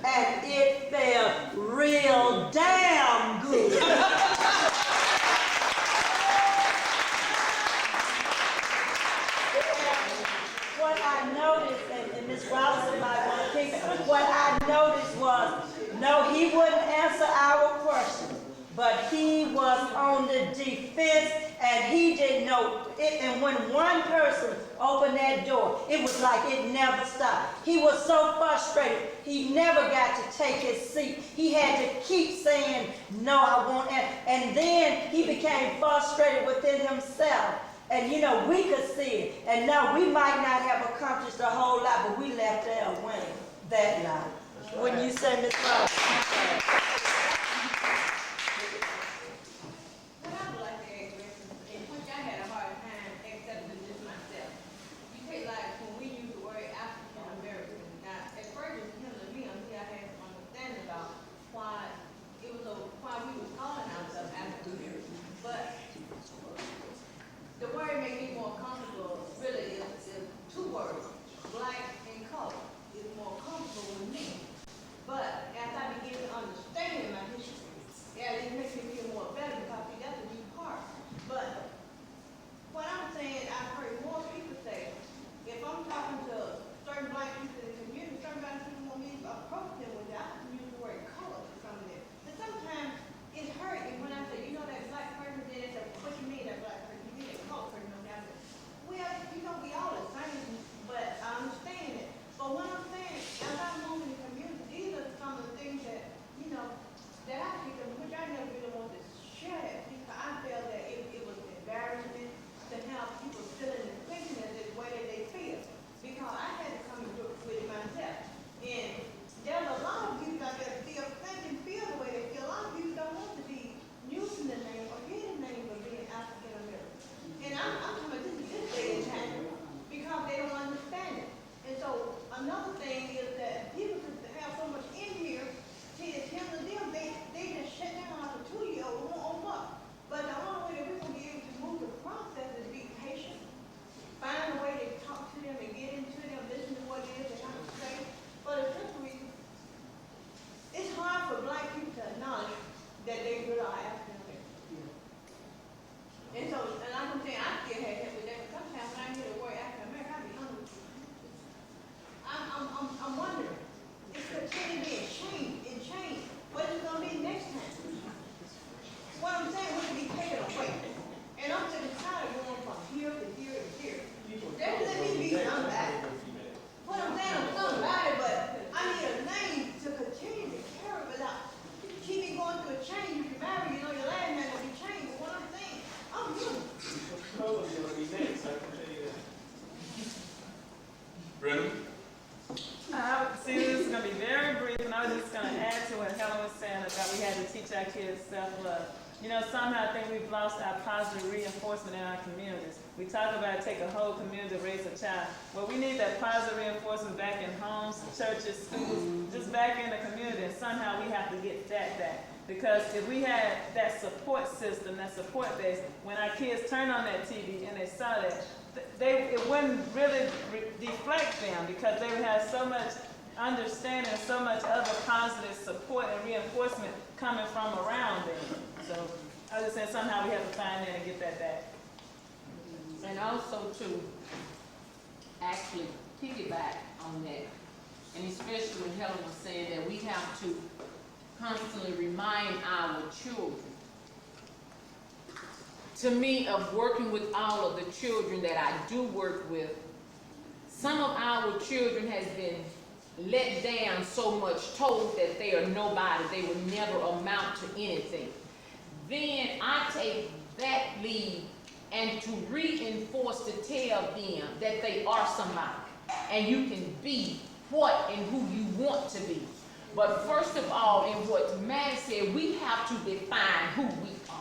And it felt real damn good. What I noticed, and Ms. Robinson might want to pick up, what I noticed was, no, he wouldn't answer our questions, but he was on the defense and he didn't know it. And when one person opened that door, it was like it never stopped. He was so frustrated, he never got to take his seat. He had to keep saying, no, I won't answer. And then he became frustrated within himself. And you know, we could see it. And no, we might not have accomplished a whole lot, but we left there winning that night. Wouldn't you say, Ms. Robinson?
What I would like to add, in which I had a hard time accepting this myself. You take like when we use the word African American. Now, at first it was kind of me until I had some understanding about why we were calling ourselves African American. But the word made me more comfortable. Really, is two words: black and color. It's more comfortable with me. But as I begin to understand
Brennan?
See, this is gonna be very brief, and I was just gonna add to what Helen was saying about we had to teach our kids self-love. You know, somehow I think we've lost our positive reinforcement in our communities. We talk about take a whole community to raise a child. Well, we need that positive reinforcement back in homes, churches, schools, just back in the community, and somehow we have to get that back. Because if we had that support system, that support base, when our kids turn on that TV and they saw that, it wouldn't really deflect them, because they would have so much understanding, so much other positive support and reinforcement coming from around them. So I was just saying somehow we have to find that and get that back.
And also to actually piggyback on that, and especially when Helen was saying that we have to constantly remind our children. To me, of working with all of the children that I do work with, some of our children has been let down so much, told that they are nobody, they will never amount to anything. Then I take that lead and to reinforce, to tell them that they are somebody and you can be what and who you want to be. But first of all, in what Matt said, we have to define who we are.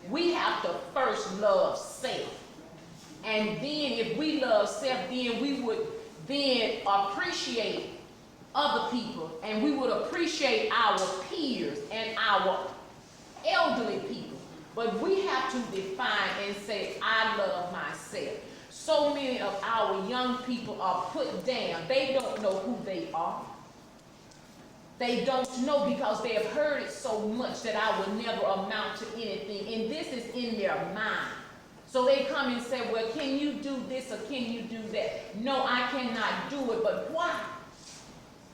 We have to first love self. And then if we love self, then we would then appreciate other people, and we would appreciate our peers and our elderly people. But we have to define and say, I love myself. So many of our young people are put down. They don't know who they are. They don't know because they have heard it so much that I will never amount to anything. And this is in their mind. So they come and say, well, can you do this or can you do that? No, I cannot do it. But why?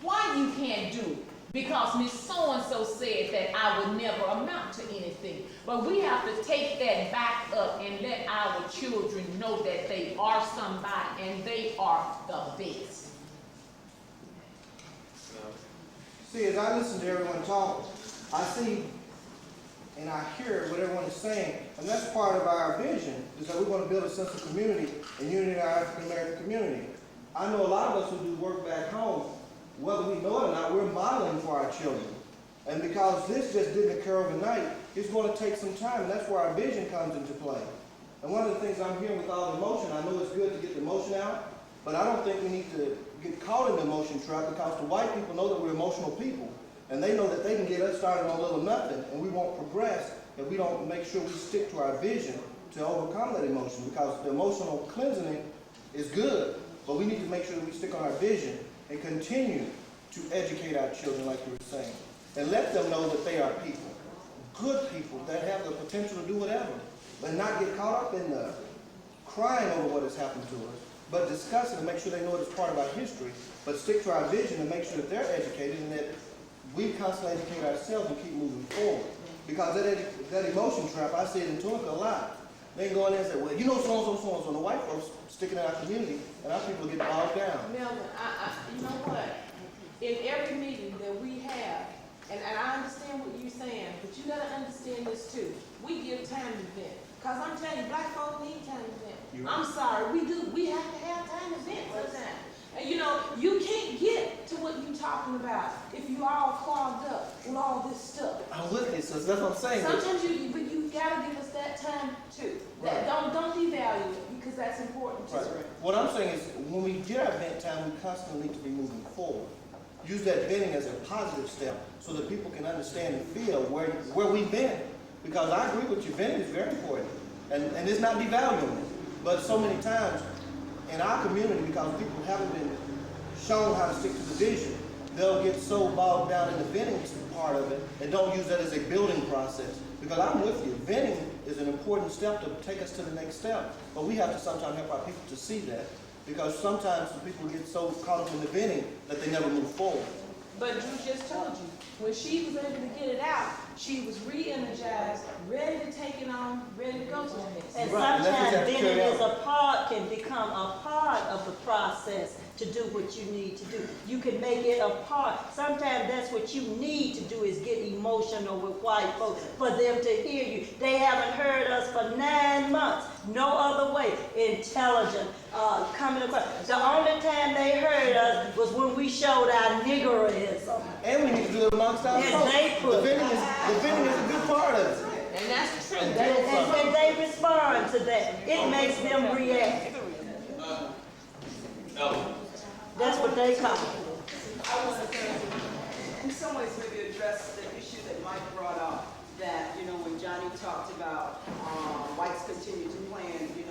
Why you can't do it? Because Miss So-and-so said that I would never amount to anything. But we have to take that back up and let our children know that they are somebody and they are the best.
See, as I listen to everyone talk, I see and I hear what everyone is saying, and that's part of our vision, is that we want to build a sense of community and unity in our African American community. I know a lot of us who do work back home, whether we know it or not, we're modeling for our children. And because this just didn't occur overnight, it's going to take some time, and that's where our vision comes into play. And one of the things I'm hearing with all the emotion, I know it's good to get the emotion out, but I don't think we need to get caught in the emotion trap, because the white people know that we're emotional people. And they know that they can get us started on little nothing, and we won't progress if we don't make sure we stick to our vision to overcome that emotion. Because the emotional cleansing is good, but we need to make sure that we stick on our vision and continue to educate our children, like you were saying, and let them know that they are people, good people that have the potential to do whatever, but not get caught up in the crying over what has happened to us, but discuss it and make sure they know it is part of our history, but stick to our vision and make sure that they're educated and that we constantly educate ourselves and keep moving forward. Because that emotion trap, I see it in Tunica a lot. They can go in there and say, well, you know so-and-so, so-and-so, and the white folks sticking in our community, and our people get bogged down.
Melvin, you know what? In every meeting that we have, and I understand what you're saying, but you gotta understand this too. We give time to vent. Cause I'm telling you, black folks need time to vent. I'm sorry, we do. We have to have time to vent sometimes. And you know, you can't get to what you're talking about if you all clogged up with all this stuff.
I'm with you, so that's what I'm saying.
Sometimes but you gotta give us that time too. That,
Right.
don't devalue it, because that's important too.
Right. What I'm saying is, when we get our vent time, we constantly need to be moving forward. Use that venting as a positive step so that people can understand and feel where we've been. Because I agree with you, venting is very important. And it's not devaluing it. But so many times in our community, because people haven't been shown how to stick to the vision, they'll get so bogged down in the venting part of it and don't use that as a building process. Because I'm with you, venting is an important step to take us to the next step. But we have to sometimes help our people to see that. Because sometimes the people get so caught up in the venting that they never move forward.
But Drew just told you, when she was able to get it out, she was re-energized, ready to take it on, ready to go to the next.
And
Right,
sometimes
and
then it is can become a part of the process to do what you need to do. You can make it a part. Sometimes that's what you need to do, is get emotional with white folks for them to hear you. They haven't heard us for 9 months. No other way. Intelligent, coming across. The only time they heard us was when we showed our niggerism.
And we need to do it amongst ourselves.
And they put.
Defending is a good part of it.
And that's the truth.
And they respond to that. It makes them react. That's what they call it.
I want to, in some ways, maybe address the issue that Mike brought up, that, you know, when Johnny talked about whites continue to plan, you